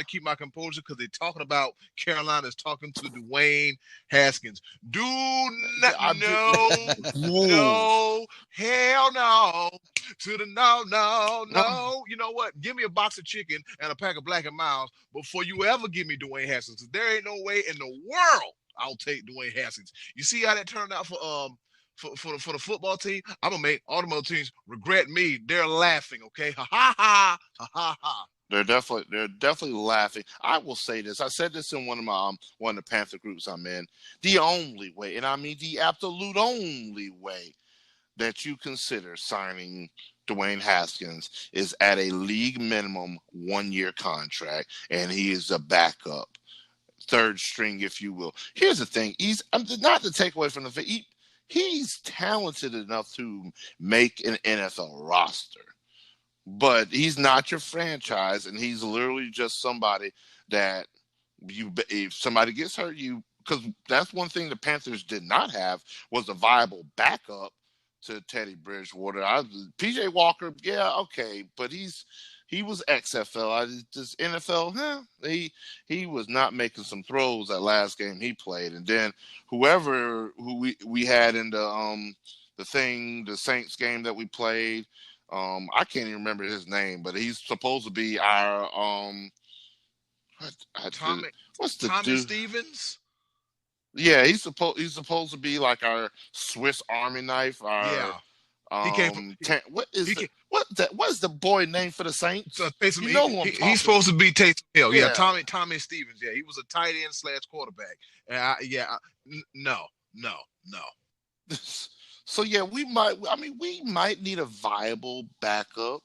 keep my composure because they're talking about Carolina's talking to Dwayne Haskins. Do not no, hell no, to the no. You know what? Give me a box of chicken and a pack of Black and Miles before you ever give me Dwayne Haskins. There ain't no way in the world I'll take Dwayne Haskins. You see how that turned out for the football team? I'm gonna make all the other teams regret me. They're laughing, okay? Ha ha ha ha ha ha. They're definitely laughing. I will say this. I said this in one of the Panther groups I'm in. The only way, and I mean the absolute only way that you consider signing Dwayne Haskins is at a league minimum 1-year contract, and he is a backup, third string, if you will. Here's the thing: he's not to take away from the fact he's talented enough to make an NFL roster. But he's not your franchise, and he's literally just somebody that if somebody gets hurt, because that's one thing the Panthers did not have was a viable backup to Teddy Bridgewater. PJ Walker, yeah, okay, but he was XFL. This NFL, he was not making some throws that last game he played, and then who we had in the Saints game that we played. I can't even remember his name, but he's supposed to be our Tommy Stevens. Yeah, he's supposed to be like our Swiss Army knife. What's the boy name for the Saints? He's supposed to be Taysom Hill. Yeah, Tommy Stevens. Yeah, he was a tight end / quarterback. No. So yeah, we might need a viable backup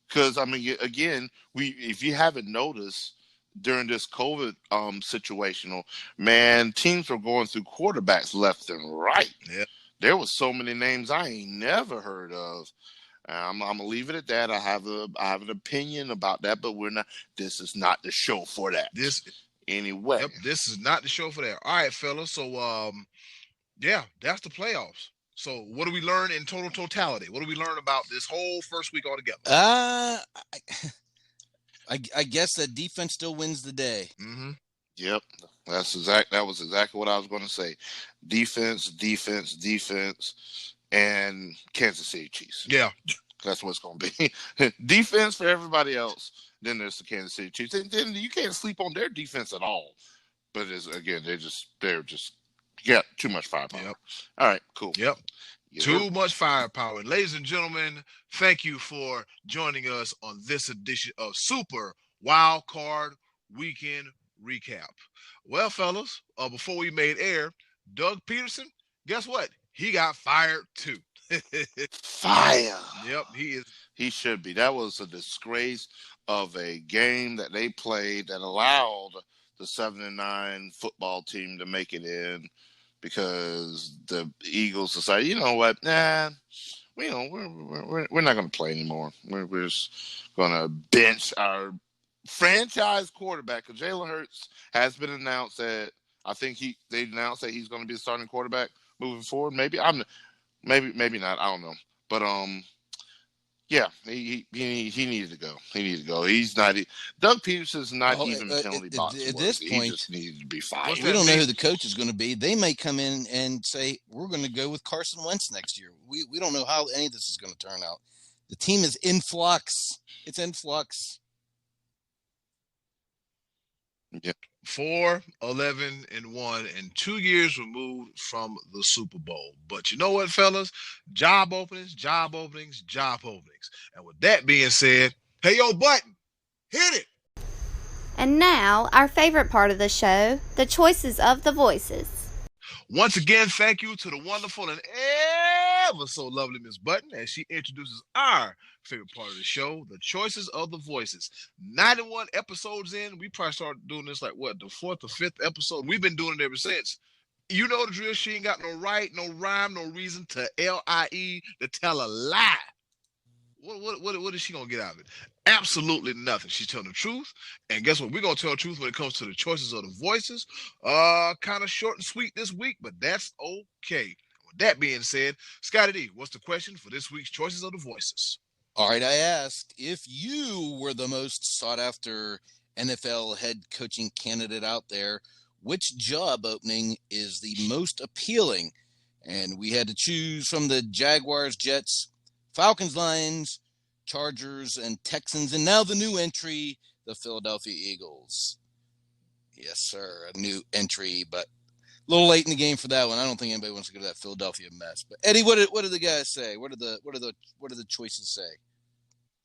because again, if you haven't noticed during this COVID situational, man, teams were going through quarterbacks left and right. Yeah. There was so many names I ain't never heard of. I'm gonna leave it at that. I have an opinion about that, but this is not the show for that. Anyway. Yep, this is not the show for that. All right, fellas. So that's the playoffs. So what do we learn in totality? What do we learn about this whole first week altogether? I guess that defense still wins the day. Mm-hmm. Yep, that was exactly what I was going to say. Defense, and Kansas City Chiefs. Yeah, that's what it's going to be. Defense for everybody else. Then there's the Kansas City Chiefs. And then you can't sleep on their defense at all. But they're just too much firepower. Yep. All right, cool. Yep. Too much firepower. Ladies and gentlemen, thank you for joining us on this edition of Super Wild Card Weekend Recap. Well, fellas, before we made air, Doug Peterson, guess what? He got fired too. Fire. Yep, he is. He should be. That was a disgrace of a game that they played that allowed the 7-9 football team to make it in. Because the Eagles decided, you know what? We're not going to play anymore. We're just going to bench our franchise quarterback. Because Jalen Hurts has been announced that they announced that he's going to be the starting quarterback moving forward. Maybe maybe not. I don't know. But yeah, he needed to go. He's not. Doug Peterson's not even penalty box at this point. He just needed to be fired. We don't know who the coach is going to be. They may come in and say we're going to go with Carson Wentz next year. We don't know how any of this is going to turn out. The team is in flux. It's in flux. Yeah. 4-11-1 and 2 years removed from the Super Bowl. But you know what, fellas? Job openings. And with that being said, hey, yo, button, hit it. And now, our favorite part of the show, the choices of the voices. Once again, thank you to the wonderful and ever so lovely Miss Button as she introduces our favorite part of the show, the choices of the voices. 91 episodes in, we probably started doing this the 4th or 5th episode. We've been doing it ever since. You know the drill. She ain't got no right, no rhyme, no reason to lie, to tell a lie. What is she going to get out of it? Absolutely nothing. She's telling the truth. And guess what? We're going to tell the truth when it comes to the choices of the voices. Kind of short and sweet this week, but that's okay. With that being said, Scottie D, what's the question for this week's choices of the voices? All right, I asked, if you were the most sought-after NFL head coaching candidate out there, which job opening is the most appealing? And we had to choose from the Jaguars, Jets, Falcons, Lions, Chargers, and Texans, and now the new entry, the Philadelphia Eagles. Yes, sir, a new entry, but a little late in the game for that one. I don't think anybody wants to go to that Philadelphia mess. But Eddie, what do the guys say? What do the choices say?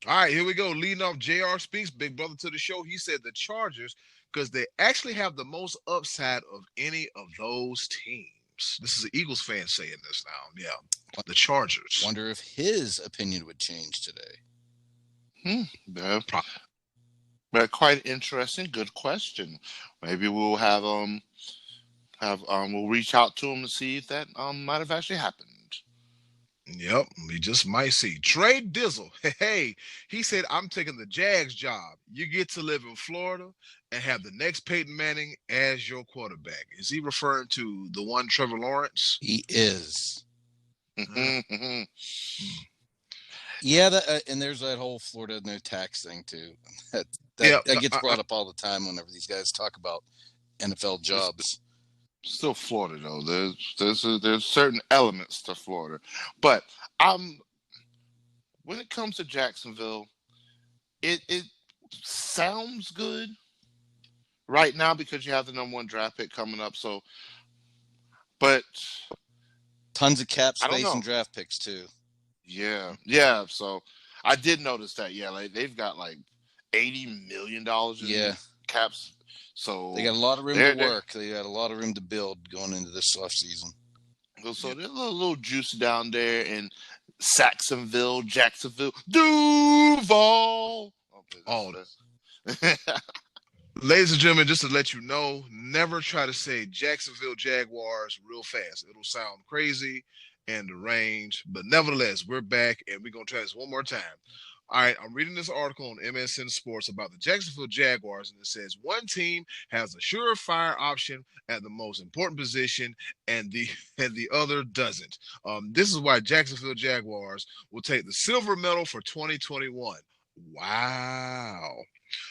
All right, here we go. Leading off, JR Speaks, big brother to the show. He said the Chargers because they actually have the most upside of any of those teams. This is an Eagles fan saying this now. Yeah, the Chargers. Wonder if his opinion would change today. But quite interesting. Good question. Maybe we'll have we'll reach out to him and see if that might have actually happened. Yep, we just might see. Trey Dizzle, hey, he said, I'm taking the Jags job. You get to live in Florida and have the next Peyton Manning as your quarterback. Is he referring to the one Trevor Lawrence? He is. Yeah, and there's that whole Florida no tax thing too. That gets brought up all the time whenever these guys talk about NFL jobs. Still Florida though. There's certain elements to Florida, but when it comes to Jacksonville, it sounds good right now because you have the number 1 draft pick coming up. So, but tons of cap space and draft picks too. Yeah. So I did notice that. Yeah, like they've got like $80 million in caps. So they got a lot of room to work. They got a lot of room to build going into this off season. So there's a little juice down there in Saxonville, Jacksonville, Duval. Oh, ladies and gentlemen, just to let you know, never try to say Jacksonville Jaguars real fast. It'll sound crazy and deranged, but nevertheless, we're back and we're going to try this one more time. All right, I'm reading this article on MSN Sports about the Jacksonville Jaguars, and it says one team has a surefire option at the most important position, and the other doesn't. This is why Jacksonville Jaguars will take the silver medal for 2021. Wow.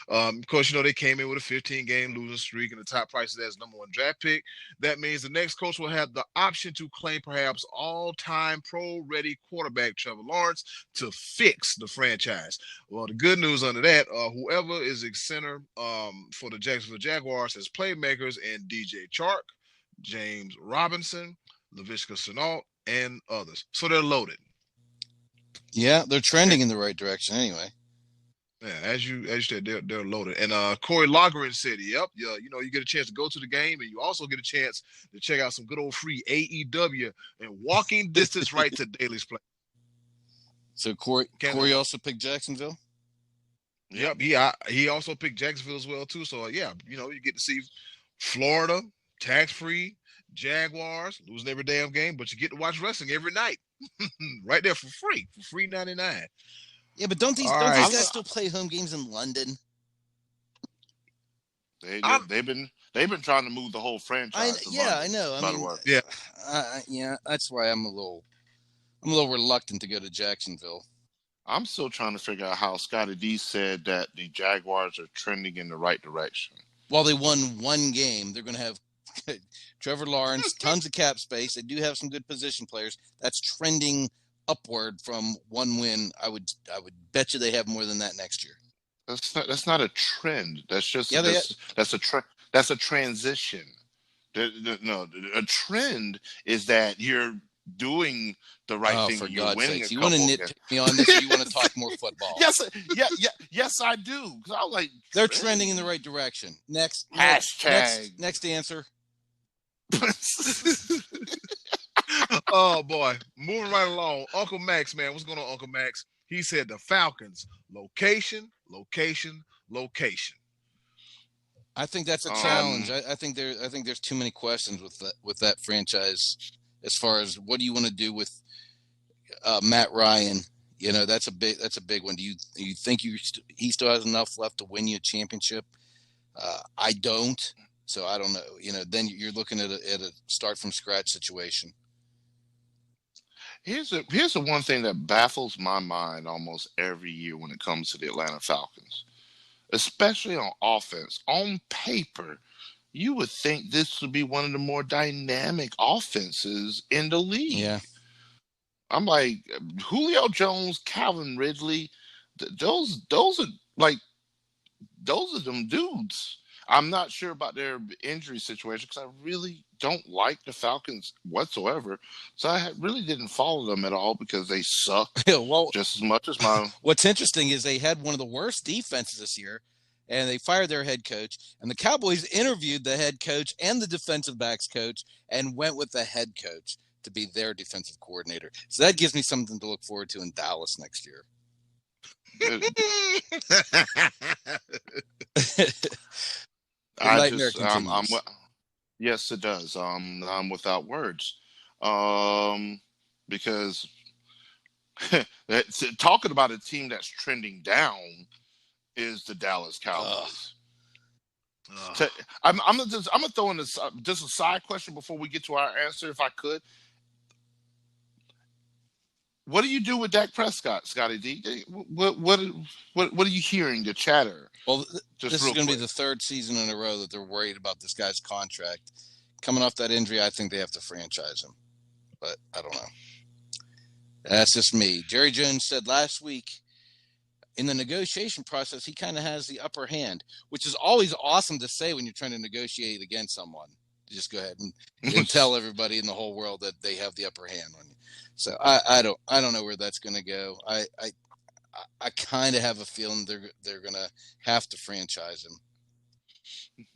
Of course, they came in with a 15-game losing streak and the top prices as number 1 draft pick. That means the next coach will have the option to claim perhaps all-time pro-ready quarterback Trevor Lawrence to fix the franchise. Well, the good news under that, whoever is the center for the Jacksonville Jaguars has playmakers in DJ Chark, James Robinson, Laviska Shenault, and others. So they're loaded. Yeah, they're trending in the right direction anyway. Yeah, as you said, they're loaded. And Corey Logren said, yep, you get a chance to go to the game, and you also get a chance to check out some good old free AEW and walking distance right to Daly's place. So Corey also picked Jacksonville? Yep, he also picked Jacksonville as well, too. So, yeah, you get to see Florida, tax-free, Jaguars, losing every damn game, but you get to watch wrestling every night. Right there for free $99. Yeah, but don't these guys still play home games in London? They've been trying to move the whole franchise. I know. Yeah, that's why I'm a little reluctant to go to Jacksonville. I'm still trying to figure out how Scottie D said that the Jaguars are trending in the right direction. Well, they won 1 game. They're going to have Trevor Lawrence, tons of cap space. They do have some good position players. That's trending upward from 1 win. I would bet you they have more than that next year. That's not a trend. That's just that's a transition. No, a trend is that you're doing the right thing. For you're God's winning. sakes. You want to nitpick me on this, or you want to talk more football? Yes, I do. Because I was like, they're trending in the right direction. Next answer. Oh boy, moving right along. Uncle Max, man, what's going on, Uncle Max? He said the Falcons, location. I think that's a challenge. I think there's too many questions with that franchise as far as what do you want to do with Matt Ryan. That's a big one. Do you think he still has enough left to win you a championship? I don't. So I don't know. Then you're looking at a start from scratch situation. Here's the one thing that baffles my mind almost every year when it comes to the Atlanta Falcons, especially on offense. On paper, you would think this would be one of the more dynamic offenses in the league. Yeah. I'm like, Julio Jones, Calvin Ridley, those are them dudes. I'm not sure about their injury situation because I really don't like the Falcons whatsoever. So I really didn't follow them at all because they suck just as much as mine. What's interesting is they had one of the worst defenses this year, and they fired their head coach. And the Cowboys interviewed the head coach and the defensive backs coach and went with the head coach to be their defensive coordinator. So that gives me something to look forward to in Dallas next year. Yes, it does. I'm without words. Because talking about a team that's trending down is the Dallas Cowboys. I'm gonna throw in this just a side question before we get to our answer, if I could. What do you do with Dak Prescott, Scotty D? What are you hearing? The chatter. Well, Just this is real going to quick. be the third season in a row that they're worried about this guy's contract. Coming off that injury, I think they have to franchise him. But I don't know. That's just me. Jerry Jones said last week in the negotiation process, he kind of has the upper hand, which is always awesome to say when you're trying to negotiate against someone. Just go ahead and tell everybody in the whole world that they have the upper hand on you. So I don't know where that's going to go. I kind of have a feeling they're going to have to franchise him.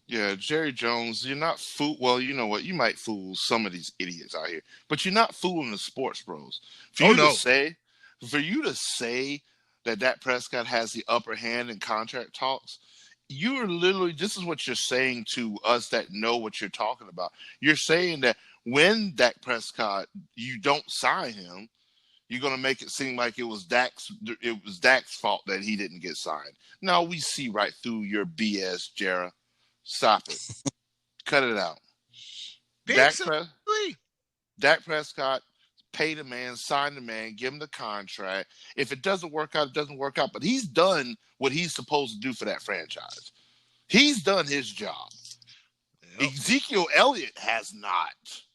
Yeah, Jerry Jones, you're not well, you know what? You might fool some of these idiots out here, but you're not fooling the sports bros. For you to say that Dak Prescott has the upper hand in contract talks, you are literally, this is what you're saying to us that know what you're talking about. You're saying that when Dak Prescott, you don't sign him, you're going to make it seem like it was Dak's fault that he didn't get signed. No, we see right through your BS, Jera. Stop it. Cut it out. Dak Prescott, pay the man, sign the man, give him the contract. If it doesn't work out, it doesn't work out. But he's done what he's supposed to do for that franchise. He's done his job. Yep. Ezekiel Elliott has not.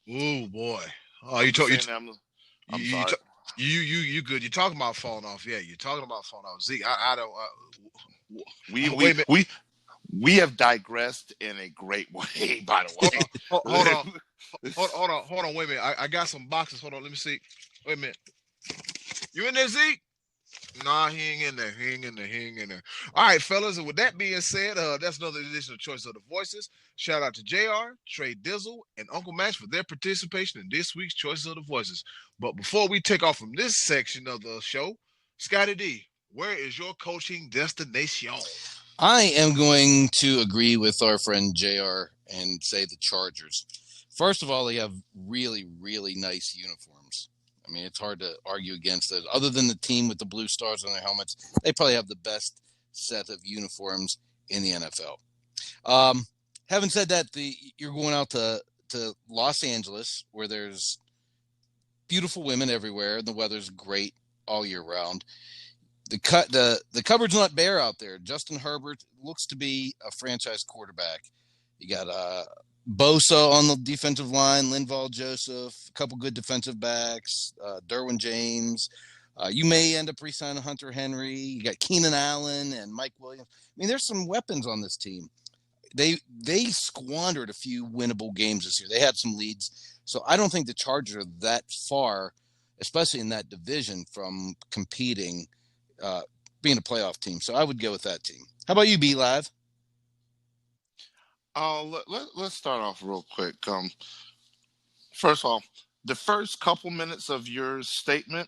Oh boy. Oh, I'm sorry. You good. You're talking about falling off. Yeah, you're talking about falling off. Zeke, I don't. We have digressed in a great way, by the way. Hold on. Wait a minute. I got some boxes. Hold on. Let me see. Wait a minute. You in there, Zeke? Nah, he ain't in there. All right, fellas. And with that being said, that's another edition of Choice of the Voices. Shout out to JR, Trey Dizzle, and Uncle Max for their participation in this week's Choice of the Voices. But before we take off from this section of the show, Scottie D, where is your coaching destination? I am going to agree with our friend JR and say the Chargers. First of all, they have really, really nice uniforms. I mean, it's hard to argue against it. Other than the team with the blue stars on their helmets, they probably have the best set of uniforms in the NFL. Having said that, you're going out to Los Angeles, where there's beautiful women everywhere, and the weather's great all year round. The cupboard's not bare out there. Justin Herbert looks to be a franchise quarterback. You got Bosa on the defensive line, Linval Joseph, a couple good defensive backs, Derwin James. You may end up re-signing Hunter Henry. You got Keenan Allen and Mike Williams. I mean, there's some weapons on this team. They squandered a few winnable games this year. They had some leads. So I don't think the Chargers are that far, especially in that division, from competing, being a playoff team. So I would go with that team. How about you, B-Live? Let's start off real quick. First of all, the first couple minutes of your statement,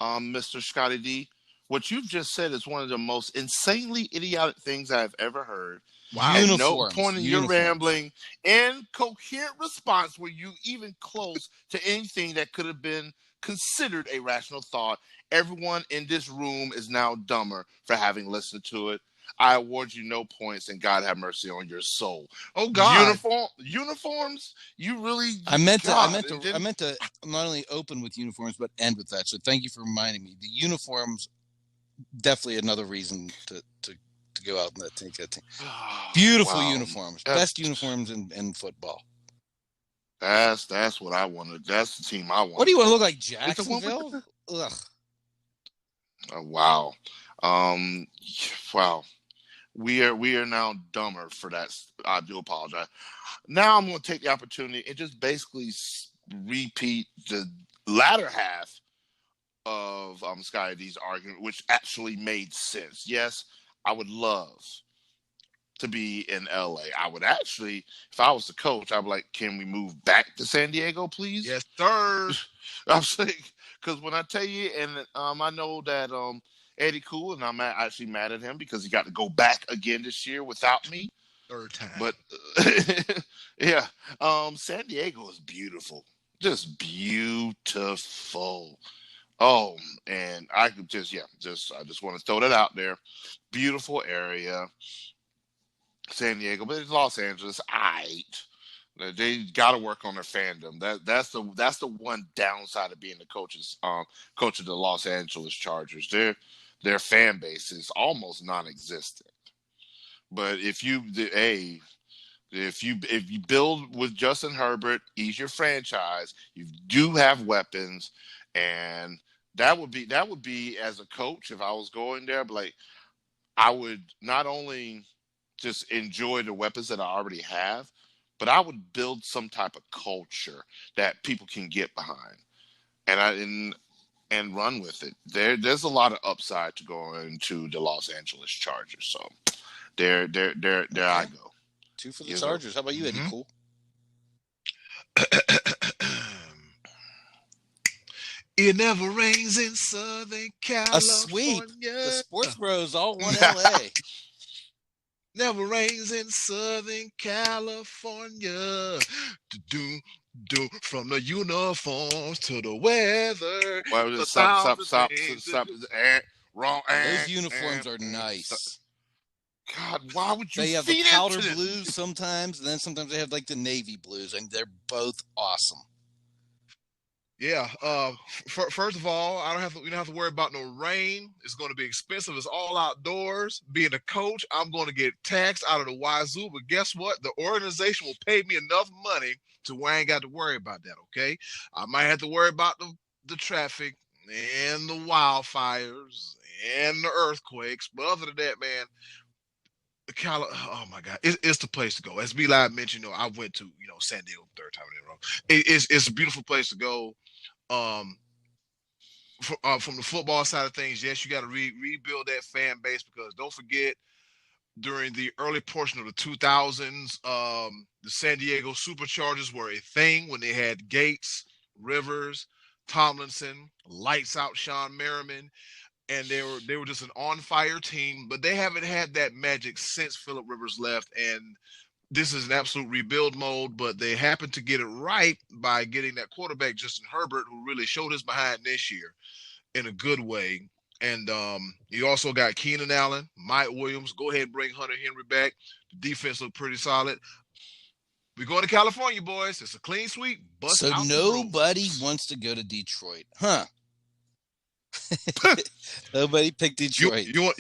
Mr. Scottie D, what you've just said is one of the most insanely idiotic things I've ever heard. Wow. At no point in your rambling incoherent response were you even close to anything that could have been considered a rational thought. Everyone in this room is now dumber for having listened to it. I award you no points, and God have mercy on your soul. Oh God! Uniforms? You really? I meant to not only open with uniforms, but end with that. So thank you for reminding me. The uniforms, definitely another reason to go out and take that team. Beautiful uniforms, best uniforms in football. That's what I wanted. That's the team I want. What do you want to look like, Jacksonville? Ugh. Wow. Wow. We are now dumber for that. I do apologize. Now I'm going to take the opportunity and just basically repeat the latter half of Scottie D's argument, which actually made sense. Yes, I would love to be in LA. I would actually, if I was the coach, I'd be like, can we move back to San Diego, please? Yes, sir. I'm saying, because when I tell you, and I know that Eddy Kool, and I'm actually mad at him because he got to go back again this year without me. Third time. But yeah, San Diego is beautiful, just beautiful. Oh, and I could just I just want to throw that out there. Beautiful area, San Diego, but it's Los Angeles. They got to work on their fandom. That's the one downside of being the coach of the Los Angeles Chargers. Their fan base is almost non-existent. But if you build with Justin Herbert, he's your franchise. You do have weapons, and that would be as a coach, if I was going there, but like I would not only just enjoy the weapons that I already have, but I would build some type of culture that people can get behind, and run with it. There's a lot of upside to going to the Los Angeles Chargers. So there I go. 2 for the Chargers. How about you, Eddie? Cool. It never rains in Southern California. A sweep. The Sports Bros all won LA. Never rains in Southern California. Do from the uniforms to the weather. Well, stop. Wrong. Those uniforms are nice. God, why would you? They have the powder blues sometimes, and then sometimes they have like the navy blues, and they're both awesome. Yeah. First of all, we don't have to worry about no rain. It's going to be expensive. It's all outdoors. Being a coach, I'm going to get taxed out of the wazoo. But guess what? The organization will pay me enough money to where I ain't got to worry about that. Okay. I might have to worry about the traffic and the wildfires and the earthquakes. But other than that, man, oh my God, it's the place to go. As B-Live mentioned, I went to San Diego third time in a row. It's a beautiful place to go. From the football side of things, yes, you got to rebuild that fan base, because don't forget, during the early portion of the 2000s, the San Diego Superchargers were a thing when they had Gates, Rivers, Tomlinson, lights out Sean Merriman. And they were just an on-fire team, but they haven't had that magic since Phillip Rivers left. And this is an absolute rebuild mode, but they happened to get it right by getting that quarterback, Justin Herbert, who really showed his behind this year in a good way. And you also got Keenan Allen, Mike Williams. Go ahead and bring Hunter Henry back. The defense looked pretty solid. We're going to California, boys. It's a clean sweep. So nobody wants to go to Detroit, huh? Nobody picked Detroit. You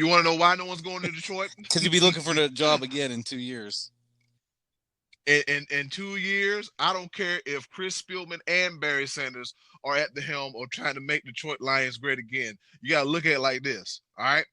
want to know why no one's going to Detroit? Because you'll be looking for the job again in 2 years. In 2 years, I don't care if Chris Spielman and Barry Sanders are at the helm or trying to make Detroit Lions great again. You got to look at it like this, all right?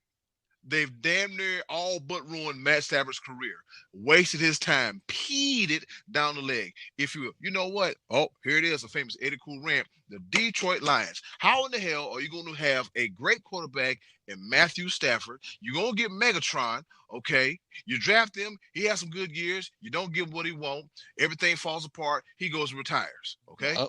They've damn near all but ruined Matt Stafford's career. Wasted his time. Peed it down the leg. If you know what? Oh, here it is, a famous Eddy Cool rant. The Detroit Lions. How in the hell are you going to have a great quarterback in Matthew Stafford? You're going to get Megatron, okay? You draft him. He has some good years. You don't give him what he wants. Everything falls apart. He goes and retires, okay? Oh.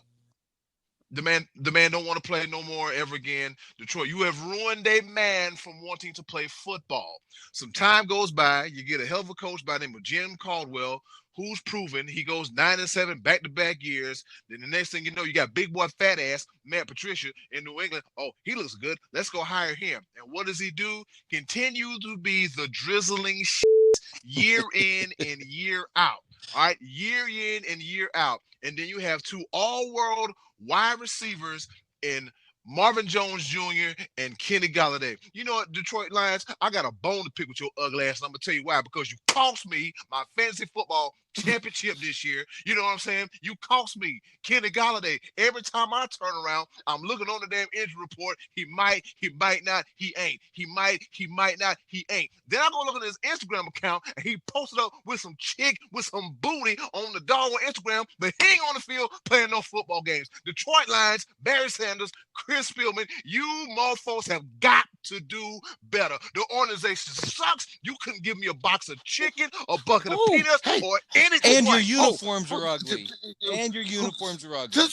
The man don't want to play no more ever again. Detroit, you have ruined a man from wanting to play football. Some time goes by. You get a hell of a coach by the name of Jim Caldwell, who's proven. He goes 9-7 back-to-back years. Then the next thing you know, you got big boy fat ass Matt Patricia in New England. Oh, he looks good. Let's go hire him. And what does he do? Continue to be the drizzling shit year in and year out. All right, year in and year out. And then you have two all-world wide receivers in Marvin Jones Jr. and Kenny Golladay. You know what, Detroit Lions? I got a bone to pick with your ugly ass, and I'm going to tell you why. Because you cost me my fantasy football championship this year. You know what I'm saying? You cost me Kenny Golladay. Every time I turn around, I'm looking on the damn injury report. He might not, he ain't. He might not, he ain't. Then I go look at his Instagram account, and he posted up with some chick with some booty on the dog on Instagram, but he ain't on the field playing no football games. Detroit Lions, Barry Sanders, Chris Spielman, you motherfuckers have got to do better. The organization sucks. You couldn't give me a box of chicken, a bucket of peanuts, or anything. And your uniforms are ugly. And your uniforms are ugly.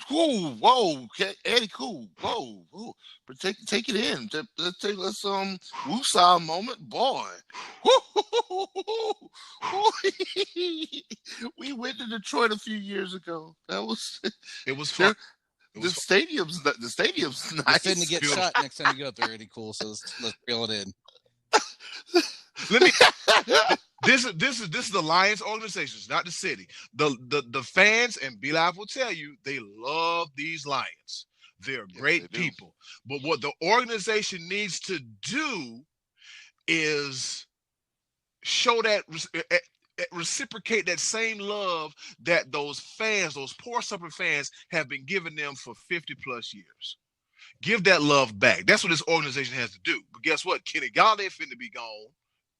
Whoa, okay, Eddie, Kool, whoa, but take it in. Let's woosah moment, boy. We went to Detroit a few years ago. It was fun. there. The stadium's You're nice. finna get shot next time you go up there, Eddy Kool. So let's reel it in. Let me. This is the Lions organizations, not the city. The fans, and B Live will tell you, they love these Lions. They're great people. But what the organization needs to do is show that, reciprocate that same love that those fans, those poor suffering fans, have been giving them for 50 plus years. Give that love back. That's what this organization has to do. But guess what? Kenny Galladay finna be gone.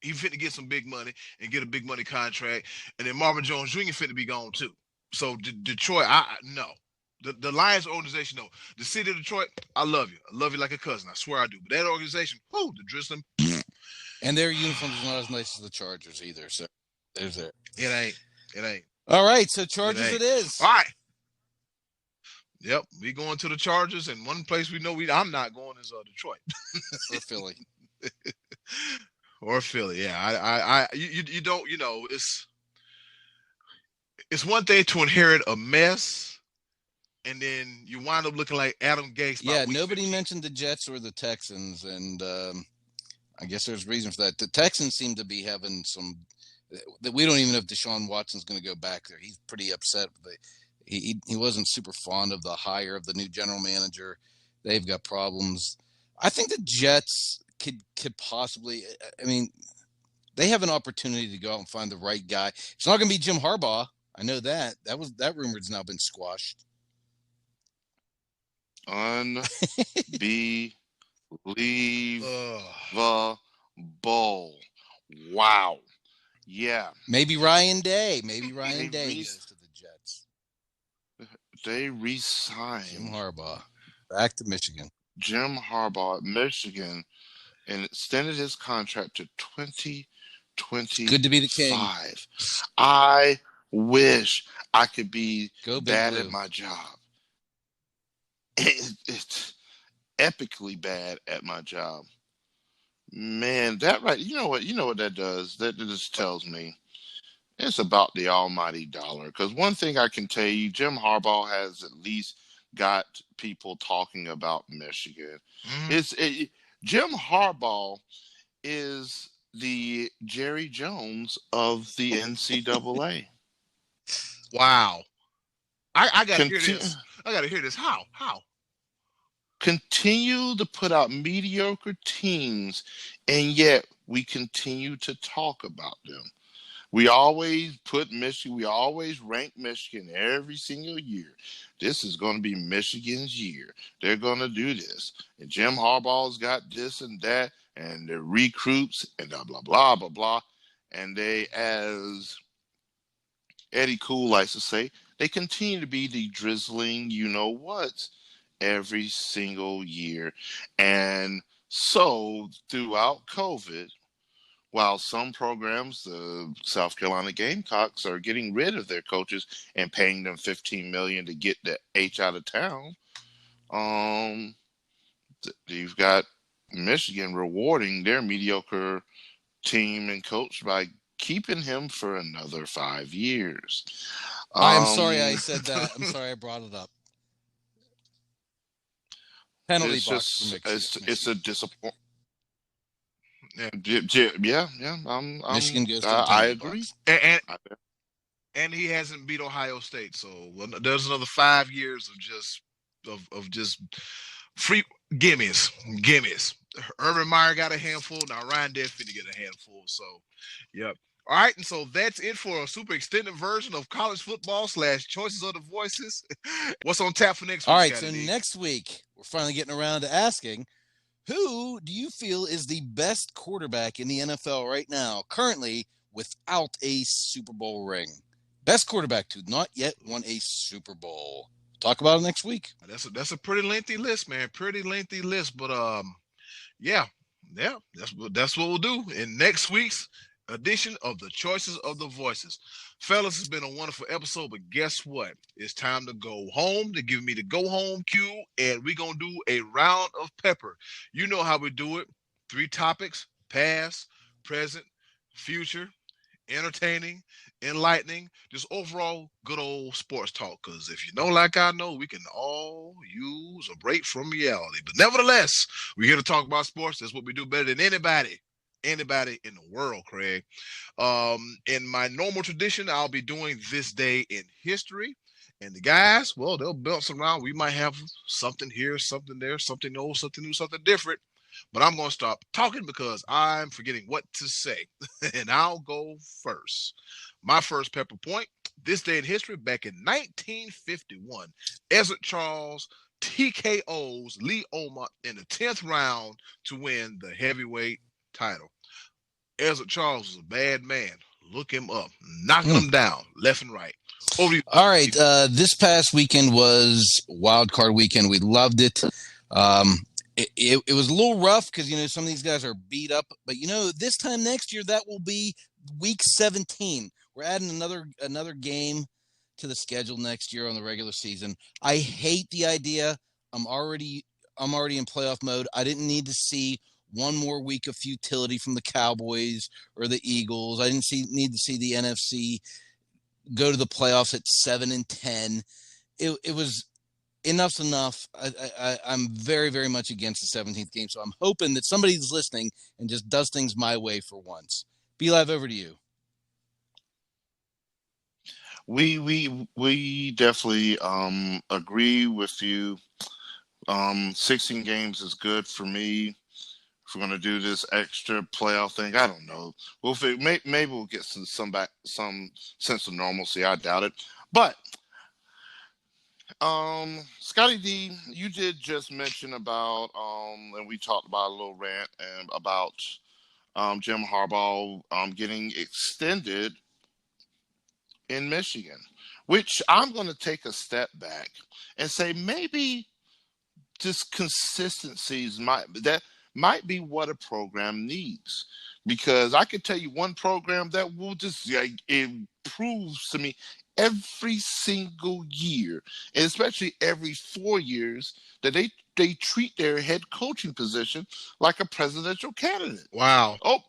He finna get some big money and get a big money contract. And then Marvin Jones Jr. finna be gone too. So Detroit, no. The Lions organization, no. The city of Detroit, I love you. I love you like a cousin. I swear I do. But that organization, the Drizzling. And their uniforms are not as nice as the Chargers either. So there's that. It ain't. All right, so Chargers it is. All right. Yep, we going to the Chargers, and one place we know I'm not going is Detroit or Philly. Or Philly, yeah. You don't, it's one thing to inherit a mess, and then you wind up looking like Adam Gase. Yeah, nobody mentioned the Jets or the Texans, and I guess there's reason for that. The Texans seem to be having some that we don't even know if Deshaun Watson's going to go back there. He's pretty upset. He wasn't super fond of the hire of the new general manager. They've got problems. I think the Jets could possibly. I mean, they have an opportunity to go out and find the right guy. It's not going to be Jim Harbaugh. I know that. That rumor's now been squashed. Unbelievable. Wow. Yeah. Maybe Ryan Day. Maybe Ryan Day goes to the Jets. They re-signed Jim Harbaugh back to Michigan. Jim Harbaugh at Michigan and extended his contract to 2025. Good to be the king. I wish I could be bad Blue. at my job. It's epically bad at my job. Man, that right. You know what that does? That just tells me it's about the almighty dollar. Because one thing I can tell you, Jim Harbaugh has at least got people talking about Michigan. Jim Harbaugh is the Jerry Jones of the NCAA. Wow. I gotta hear this. I gotta hear this. How? Continue to put out mediocre teams, and yet we continue to talk about them. We always put Michigan, we always rank Michigan every single year. This is going to be Michigan's year. They're going to do this. And Jim Harbaugh's got this and that, and the recruits, and blah, blah, blah, blah, blah. And they, as Eddy Kool likes to say, they continue to be the drizzling you-know-whats every single year. And so throughout COVID, while some programs, the South Carolina Gamecocks, are getting rid of their coaches and paying them $15 million to get the H out of town, you've got Michigan rewarding their mediocre team and coach by keeping him for another 5 years. I'm sorry I said that. I'm sorry I brought it up. Penalty box for Michigan. It's a disappointment. Yeah. Michigan goes to the I agree. And he hasn't beat Ohio State, so there's another 5 years of just free gimmies. Urban Meyer got a handful. Now Ryan Day finna get a handful. So, yep. All right, and so that's it for a super extended version of college football / choices of the voices. What's on tap for next week? All right, so next week we're finally getting around to asking, who do you feel is the best quarterback in the NFL right now, currently without a Super Bowl ring? Best quarterback to not yet won a Super Bowl. Talk about it next week. That's a pretty lengthy list, man. Pretty lengthy list, but yeah, that's what we'll do in next week's edition of the Choices of the Voices. Fellas, it's been a wonderful episode, but guess what? It's time to go home, to give me the go home cue, and we're going to do a round of pepper. You know how we do it. 3 topics: past, present, future, entertaining, enlightening, just overall good old sports talk. Because if you know, like I know, we can all use a break from reality. But nevertheless, we're here to talk about sports. That's what we do better than anybody in the world, Craig. In my normal tradition, I'll be doing this day in history. And the guys, well, they'll bounce around. We might have something here, something there, something old, something new, something different. But I'm going to stop talking because I'm forgetting what to say. And I'll go first. My first pepper point: this day in history, back in 1951, Ezra Charles TKO's Lee Omar in the 10th round to win the heavyweight title. Ezra Charles was a bad man. Look him up. Knocking him down left and right. Over to you. All right. This past weekend was Wild Card weekend. We loved it. It was a little rough because, some of these guys are beat up. But, this time next year, that will be week 17. We're adding another game to the schedule next year on the regular season. I hate the idea. I'm already in playoff mode. I didn't need to see one more week of futility from the Cowboys or the Eagles. I didn't need to see the NFC go to the playoffs at 7-10. It was enough's enough. I'm very, very much against the 17th game, so I'm hoping that somebody's listening and just does things my way for once. Be Live, over to you. We definitely agree with you. 16 games is good for me. If we're gonna do this extra playoff thing, I don't know. Maybe we'll get some sense of normalcy. I doubt it. But Scottie D, you did just mention about and we talked about a little rant and about Jim Harbaugh getting extended in Michigan, which I'm going to take a step back and say maybe just consistencies might be what a program needs, because I could tell you one program that will just it proves to me every single year, and especially every 4 years, that they treat their head coaching position like a presidential candidate. Wow. Oh,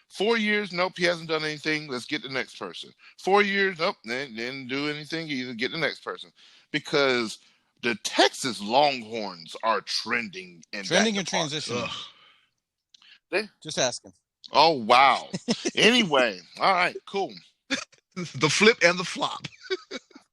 4 years, nope, he hasn't done anything. Let's get the next person. 4 years, nope, didn't do anything either. Get the next person. Because the Texas Longhorns are trending in trending that and transitioning. Just asking. Oh, wow. Anyway, all right, cool. The flip and the flop.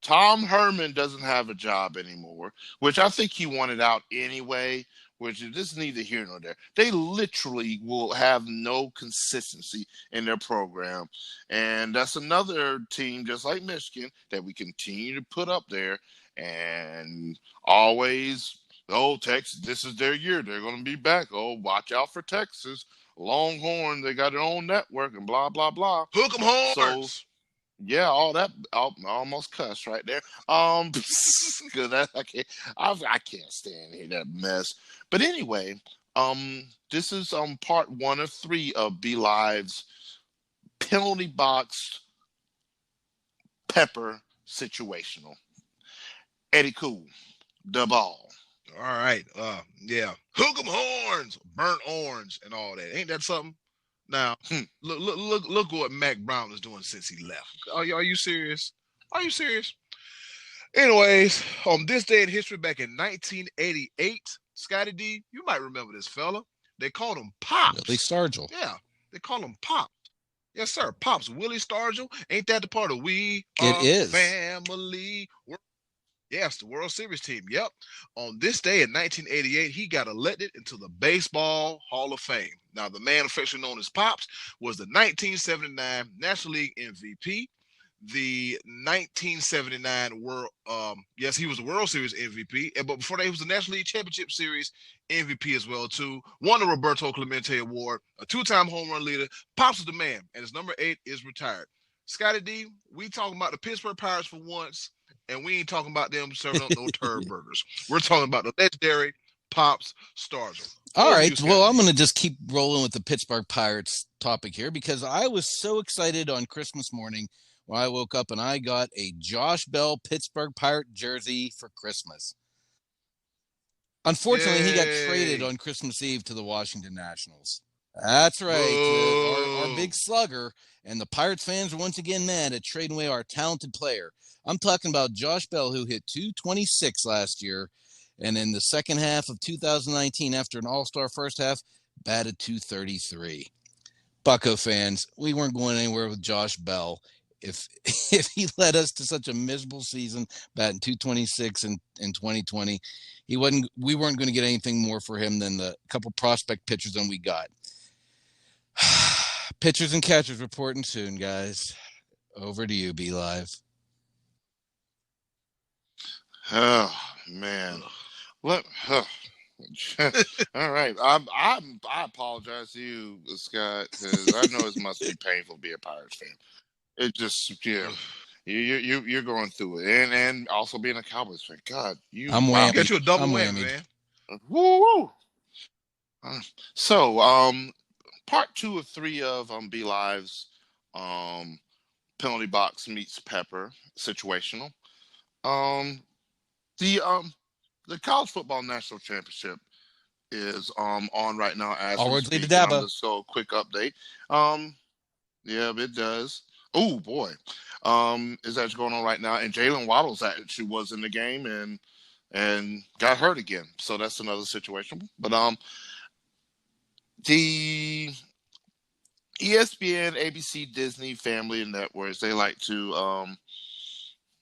Tom Herman doesn't have a job anymore, which I think he wanted out anyway, which is just neither here nor there. They literally will have no consistency in their program. And that's another team, just like Michigan, that we continue to put up there and always, oh, Texas, this is their year. They're going to be back. Oh, watch out for Texas. Longhorn, they got their own network and blah, blah, blah. Hook 'em horns. So, yeah, all that. I almost cussed right there. Because I can't stand here that mess. But anyway, this is part 1 of 3 of Be Live's penalty box pepper situational. Eddie Kool, the ball. All right. Yeah. Hook 'em horns, burnt orange, and all that. Ain't that something? Now, look what Mac Brown is doing since he left. Are you serious? Are you serious? Anyways, on this day in history, back in 1988, Scottie D, you might remember this fella. They called him Pops. Willie Stargell. Yeah, they call him Pops. Yes, sir. Pops. Willie Stargell. Ain't that the part of We It Are is. Family? Yes, the World Series team. Yep. On this day in 1988, he got elected into the Baseball Hall of Fame. Now, the man affectionately known as Pops was the 1979 National League MVP, the 1979 World. Yes, he was the World Series MVP, but before that, he was the National League Championship Series MVP as well too. Won the Roberto Clemente Award, a 2-time home run leader. Pops is the man, and his number 8 is retired. Scottie D, we talking about the Pittsburgh Pirates for once. And we ain't talking about them serving up no turd burgers. We're talking about the legendary Pops Stargell. All Over right. you, Scottie. Well, I'm going to just keep rolling with the Pittsburgh Pirates topic here because I was so excited on Christmas morning when I woke up and I got a Josh Bell Pittsburgh Pirate jersey for Christmas. Unfortunately, he got traded Yay. on Christmas Eve to the Washington Nationals. That's right. Our Boo. big slugger. And the Pirates fans are once again mad at trading away our talented player. I'm talking about Josh Bell, who hit .226 last year. And in the second half of 2019, after an all-star first half, batted .233. Bucco fans, we weren't going anywhere with Josh Bell. If he led us to such a miserable season, batting .226 in 2020, we weren't going to get anything more for him than the couple prospect pitchers than we got. Pitchers and catchers reporting soon, guys. Over to you, Be Live. Oh man, all right. I apologize to you, Scott, because I know it must be painful to be a Pirates fan. It just you're going through it, and also being a Cowboys fan. God, I'm whammy. Get you a double I'm whammy, whammied. man. Woo! So, part 2 of 3 of Be Live's penalty box meets pepper situational. The college football national championship is on right now as All we words lead speak. to Dabo. So quick update. Yeah, it does. Oh boy, is actually going on right now, and Jalen Waddles actually was in the game and got hurt again. So that's another situation. But the ESPN, ABC, Disney family and networks, they like to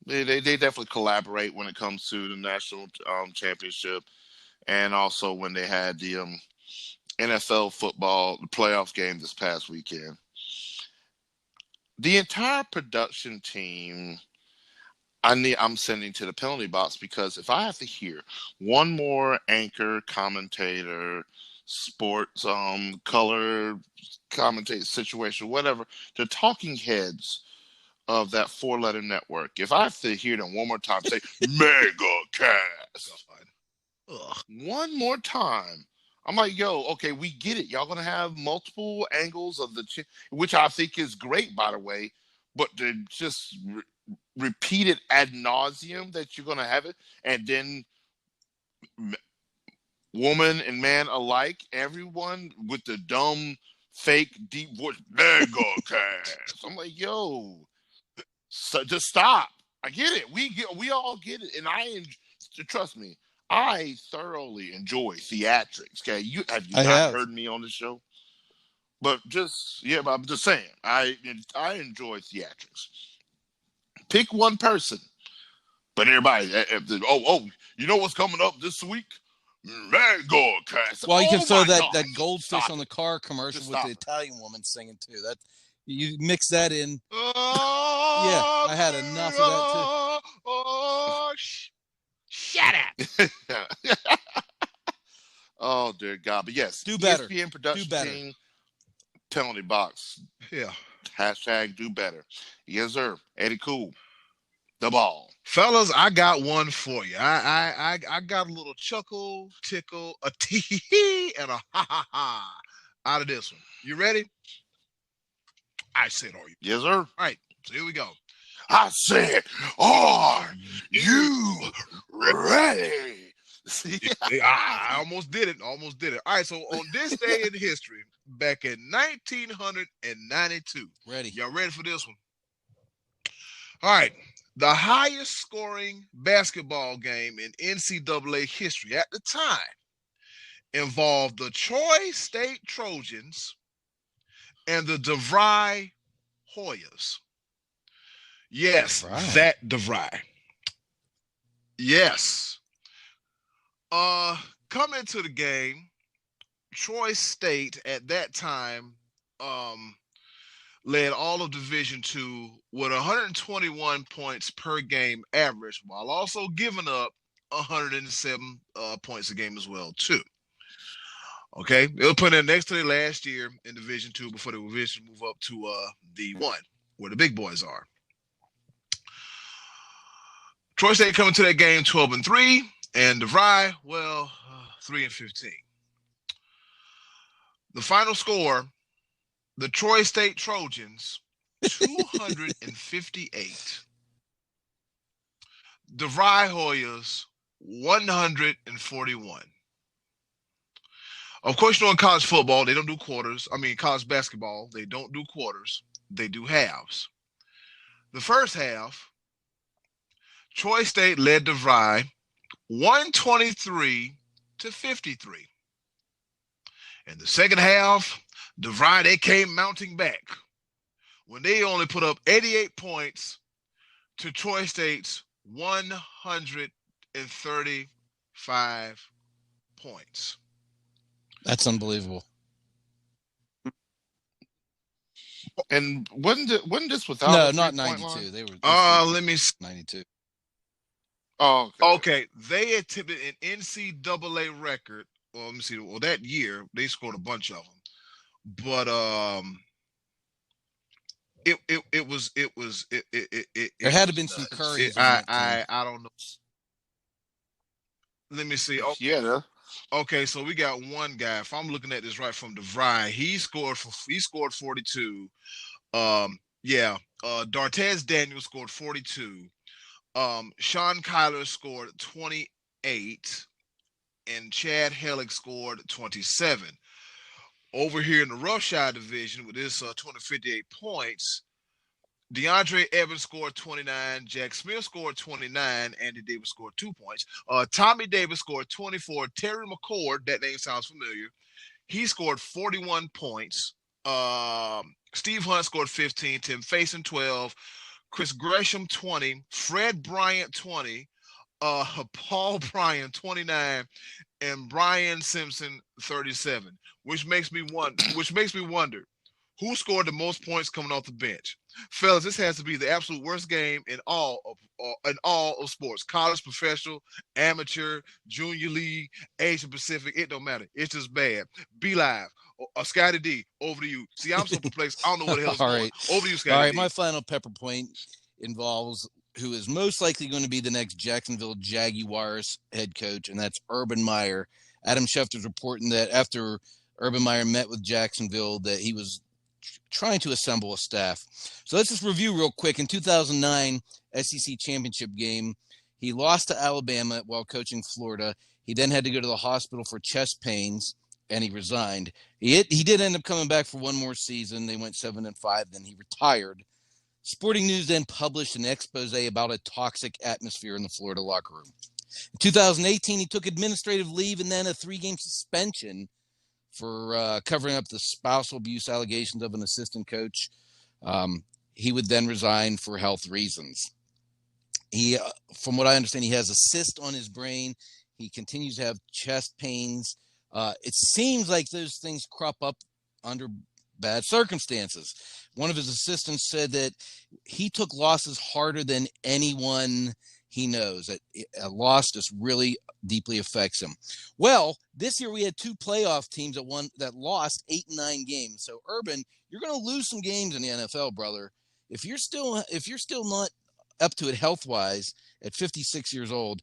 they definitely collaborate when it comes to the national championship, and also when they had the NFL football playoff game this past weekend. The entire production team I'm sending to the penalty box, because if I have to hear one more anchor, commentator, sports color commentator situation, whatever, the talking heads of that 4-letter network, if I have to hear them one more time say mega cast one more time, I'm like, yo, okay, we get it. Y'all gonna have multiple angles of which I think is great, by the way, but to just repeat it ad nauseum that you're gonna have it, and then woman and man alike, everyone with the dumb, fake, deep voice, mega cast. I'm like, yo, so just stop. I get it. We all get it, and trust me, I thoroughly enjoy theatrics. Okay, have you not heard me on the show? But but I'm just saying, I enjoy theatrics. Pick one person, but everybody, you know what's coming up this week? Mega cast. Well, you can throw that Stop goldfish on the car commercial with the Italian woman singing too. That you mix that in. Yeah, I had enough of that too. Shut up. Oh dear God! But yes, do better. ESPN production team, penalty box. Yeah. Hashtag do better. Yes, sir. Eddy Kool, the ball. Fellas, I got one for you. I got a little chuckle, tickle, a tee, and a ha ha ha out of this one. You ready? I said, are you? Yes, sir. All right, so here we go. I said, are you ready? I almost did it. All right, so on this day in history, back in 1992. Ready. Y'all ready for this one? All right. The highest scoring basketball game in NCAA history at the time involved the Troy State Trojans and the DeVry Hoyas. Yes, that DeVry. Yes. Coming to the game, Troy State at that time led all of Division II with 121 points per game average, while also giving up 107 points a game as well, too. Okay, they were put in next to their last year in Division II before they would eventually move up to D1, where the big boys are. Troy State coming to that game 12-3, and DeVry, 3-15. The final score, the Troy State Trojans, 258. DeVry Hoyas, 141. Of course, in college football, they don't do quarters. College basketball, they don't do quarters. They do halves. The first half, Troy State led DeVry 123 to 53. In the second half, DeVry, they came mounting back when they only put up 88 points to Troy State's 135 points. That's unbelievable. And wasn't this without? No, not 92. They were. Let me. 92. Oh, okay. They attempted an NCAA record. Well, let me see. Well, that year they scored a bunch of them, but it there had to have been some Currys. I don't know. Let me see. Oh, yeah. Okay, so we got one guy. If I'm looking at this right from DeVry, he scored 42. Dartez Daniels scored 42. Sean Kyler scored 28, and Chad Hellick scored 27. Over here in the Roughshire division with this 258 points, DeAndre Evans scored 29. Jack Smith scored 29. Andy Davis scored 2 points. Tommy Davis scored 24. Terry McCord, that name sounds familiar. He scored 41 points. Steve Hunt scored 15. Tim Faison 12. Chris Gresham 20. Fred Bryant 20. Paul Bryan 29. And Brian Simpson 37. Which makes me wonder who scored the most points coming off the bench. Fellas, this has to be the absolute worst game in all of sports. College, professional, amateur, junior league, Asian Pacific. It don't matter. It's just bad. Be live. Scottie D, over to you. See, I'm so perplexed. I don't know what the hell is going on. Over to you, Scottie. All right, D. my final pepper point involves who is most likely going to be the next Jacksonville Jaguars head coach, and that's Urban Meyer. Adam Schefter's reporting that after Urban Meyer met with Jacksonville that he was trying to assemble a staff. So let's just review real quick. In 2009 SEC championship game, he lost to Alabama while coaching Florida. He then had to go to the hospital for chest pains, and he resigned. He did end up coming back for one more season. They went 7-5, then he retired. Sporting News then published an expose about a toxic atmosphere in the Florida locker room. In 2018, he took administrative leave and then a 3-game suspension for covering up the spousal abuse allegations of an assistant coach. He would then resign for health reasons. He, from what I understand, he has a cyst on his brain. He continues to have chest pains. It seems like those things crop up under bad circumstances. One of his assistants said that he took losses harder than anyone he knows. That a loss just really deeply affects him. Well, this year we had 2 playoff teams that lost 8 and 9 games. So Urban, you're going to lose some games in the NFL, brother. If you're still not up to it health-wise at 56 years old,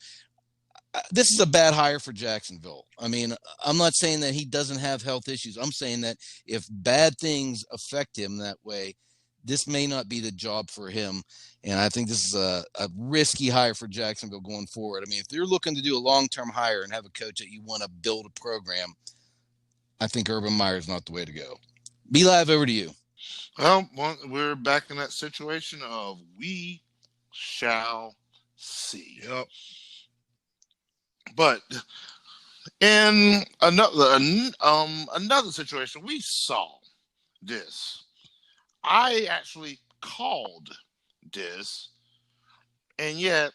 this is a bad hire for Jacksonville. I mean, I'm not saying that he doesn't have health issues. I'm saying that if bad things affect him that way, this may not be the job for him. And I think this is a risky hire for Jacksonville going forward. I mean, if you're looking to do a long-term hire and have a coach that you want to build a program, I think Urban Meyer is not the way to go. Be live, over to you. Well, we're back in that situation of we shall see. Yep. But in another situation, we saw this. I actually called this, and yet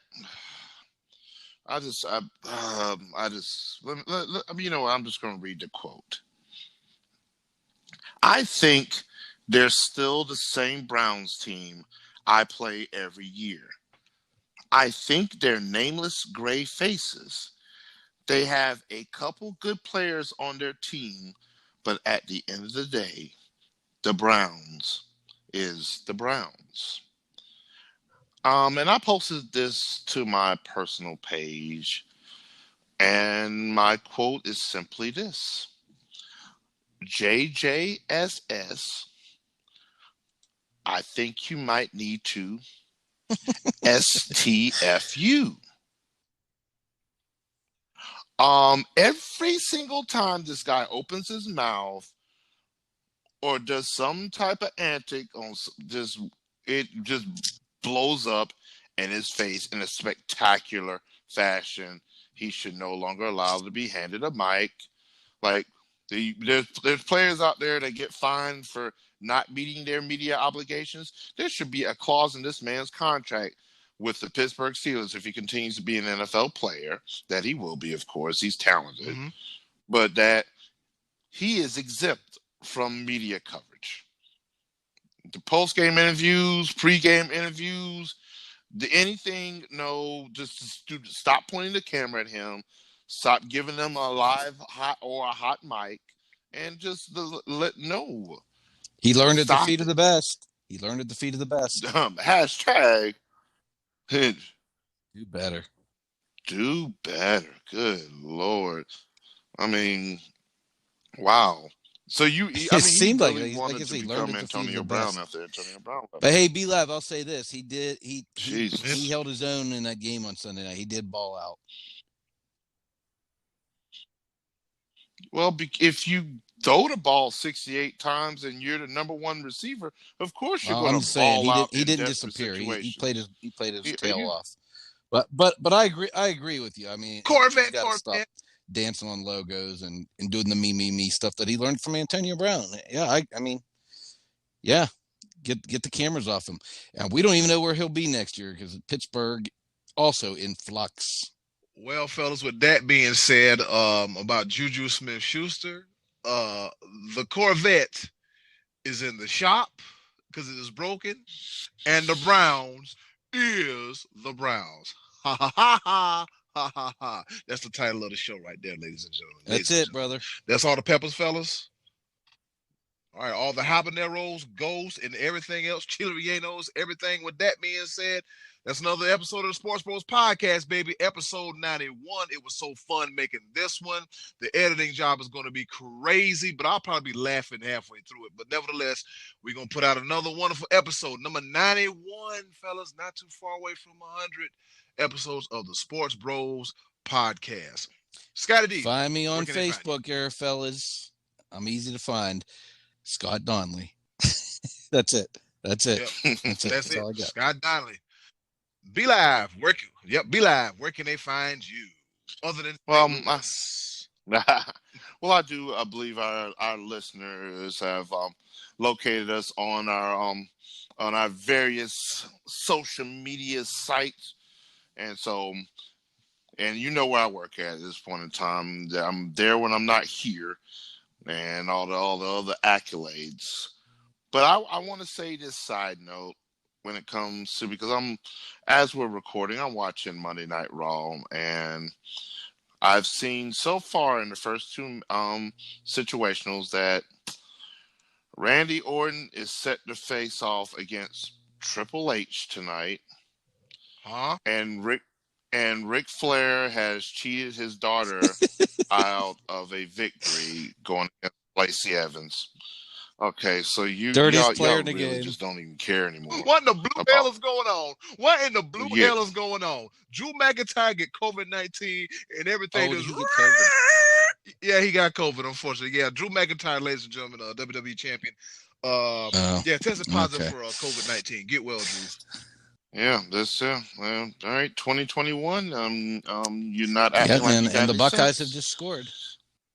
I'm just going to read the quote. I think they're still the same Browns team I play every year. I think they're nameless gray faces. They have a couple good players on their team, but at the end of the day, the Browns is the Browns. And I posted this to my personal page, and my quote is simply this. JJSS, I think you might need to STFU. Every single time this guy opens his mouth or does some type of antic it just blows up in his face in a spectacular fashion. He should no longer allow to be handed a mic. Like there's players out there that get fined for not meeting their media obligations. There should be a clause in this man's contract with the Pittsburgh Steelers if he continues to be an NFL player, that he will be, of course. He's talented, but that he is exempt from media coverage. The post-game interviews, pre-game interviews, anything, no, just stop pointing the camera at him, stop giving them a live hot or a hot mic, and just let no. He learned at the feet of the best. He learned at the feet of the best. Hashtag. Do better. Do better. Good Lord. I mean, wow. So it seemed like he wanted to become Antonio Brown after Antonio Brown. But hey, B-Lab, I'll say this: he held his own in that game on Sunday night. He did ball out. Well, if you throw the ball 68 times and you're the number one receiver, of course you're going to ball out. He didn't disappear. He played his tail off. But I agree with you. I mean, Corvette. Stop dancing on logos and doing the me stuff that he learned from Antonio Brown. Yeah, I mean, yeah, get the cameras off him. And we don't even know where he'll be next year because Pittsburgh also in flux. Well, fellas, with that being said, about Juju Smith-Schuster, the Corvette is in the shop because it is broken, and the Browns is the Browns. Ha ha ha ha. Ha ha ha. That's the title of the show right there, ladies and gentlemen. That's it, brother. That's all the peppers, fellas. All right, all the habaneros, ghosts, and everything else, chili rellenos, everything. With that being said, that's another episode of the Sports Bros Podcast, baby. Episode 91. It was so fun making this one. The editing job is going to be crazy, but I'll probably be laughing halfway through it. But nevertheless, we're going to put out another wonderful episode, number 91, fellas, not too far away from 100 episodes of the Sports Bros Podcast. Scottie D. Find me on Facebook here, fellas. I'm easy to find. Scott Donnelly. That's it. Yep. That's it. All I got. Scott Donnelly. Be live. Be live. Where can they find you? Other than I do. I believe our listeners have located us on our various social media sites, and you know where I work at this point in time. I'm there when I'm not here, and all the other accolades. But I want to say this side note when it comes to, because as we're recording, I'm watching Monday Night Raw, and I've seen so far in the first two situationals that Randy Orton is set to face off against Triple H tonight. And Ric Flair has cheated his daughter out of a victory going against Lacey Evans. Okay, so y'all really just don't even care anymore. What in the blue hell is going on? What in the blue hell is going on? Drew McIntyre get COVID-19 and everything is Yeah, he got COVID, unfortunately. Yeah, Drew McIntyre, ladies and gentlemen, WWE champion. Tested positive for COVID-19. Get well, Drew. Yeah, that's well, all right. 2021. You're not acting like and the Buckeyes have just scored.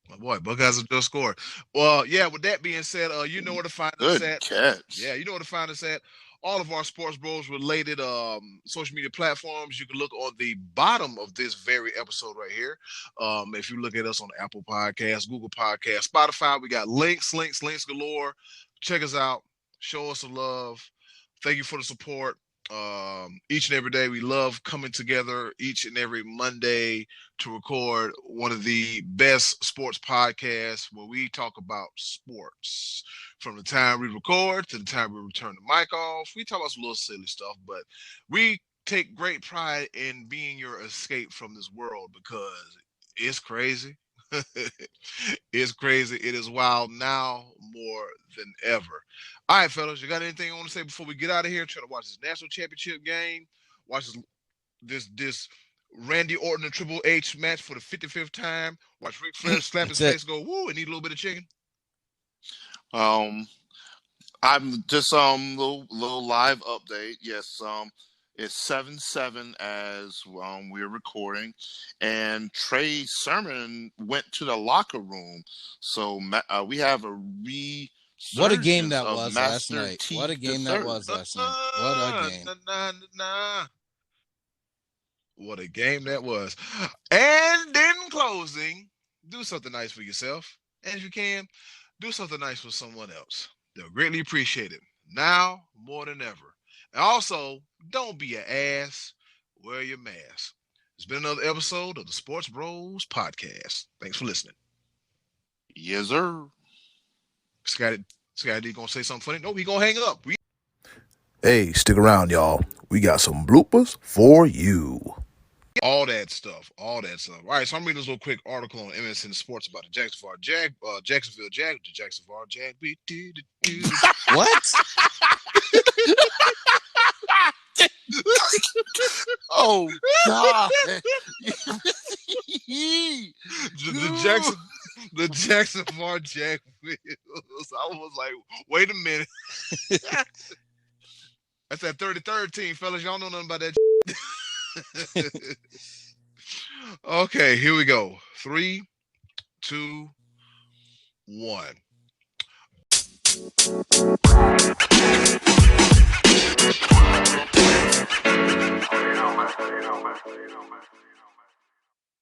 My boy, Buckeyes have just scored. Well, yeah. With that being said, you know where to find us at. Catch. Yeah, you know where to find us at. All of our Sports Bros related social media platforms. You can look on the bottom of this very episode right here. If you look at us on Apple Podcasts, Google Podcasts, Spotify, we got links galore. Check us out. Show us some love. Thank you for the support. Each and every day, we love coming together each and every Monday to record one of the best sports podcasts where we talk about sports. From the time we record to the time we return the mic off, we talk about some little silly stuff, but we take great pride in being your escape from this world because it's crazy. It's crazy. It is wild now more than ever. All right, fellas, you got anything you want to say before we get out of here? Try to watch this national championship game. Watch this Randy Orton and Triple H match for the 55th time. Watch Ric Flair slap his face, go woo, and eat a little bit of chicken. I'm just little live update. Yes, it's 7-7 as we're recording, and Trey Sermon went to the locker room. So we have a what a game that was last Master night. T What a game that was last night. What a game. What a game that was. And in closing, do something nice for yourself. And if you can, do something nice for someone else. They'll greatly appreciate it. Now more than ever. And also, don't be an ass. Wear your mask. It's been another episode of the Sports Bros Podcast. Thanks for listening. Yes, sir. Scottie gonna say something funny? No, he gonna hang up. Hey, stick around, y'all. We got some bloopers for you. All that stuff. All right, so I'm reading this little quick article on MSN Sports about the Jacksonville Jag. The Jacksonville Jag. What? Oh God! the Jacksonville Jag wheels. I was like, wait a minute. That's that 33rd team, fellas. Y'all know nothing about that. Okay, here we go. 3, 2, 1.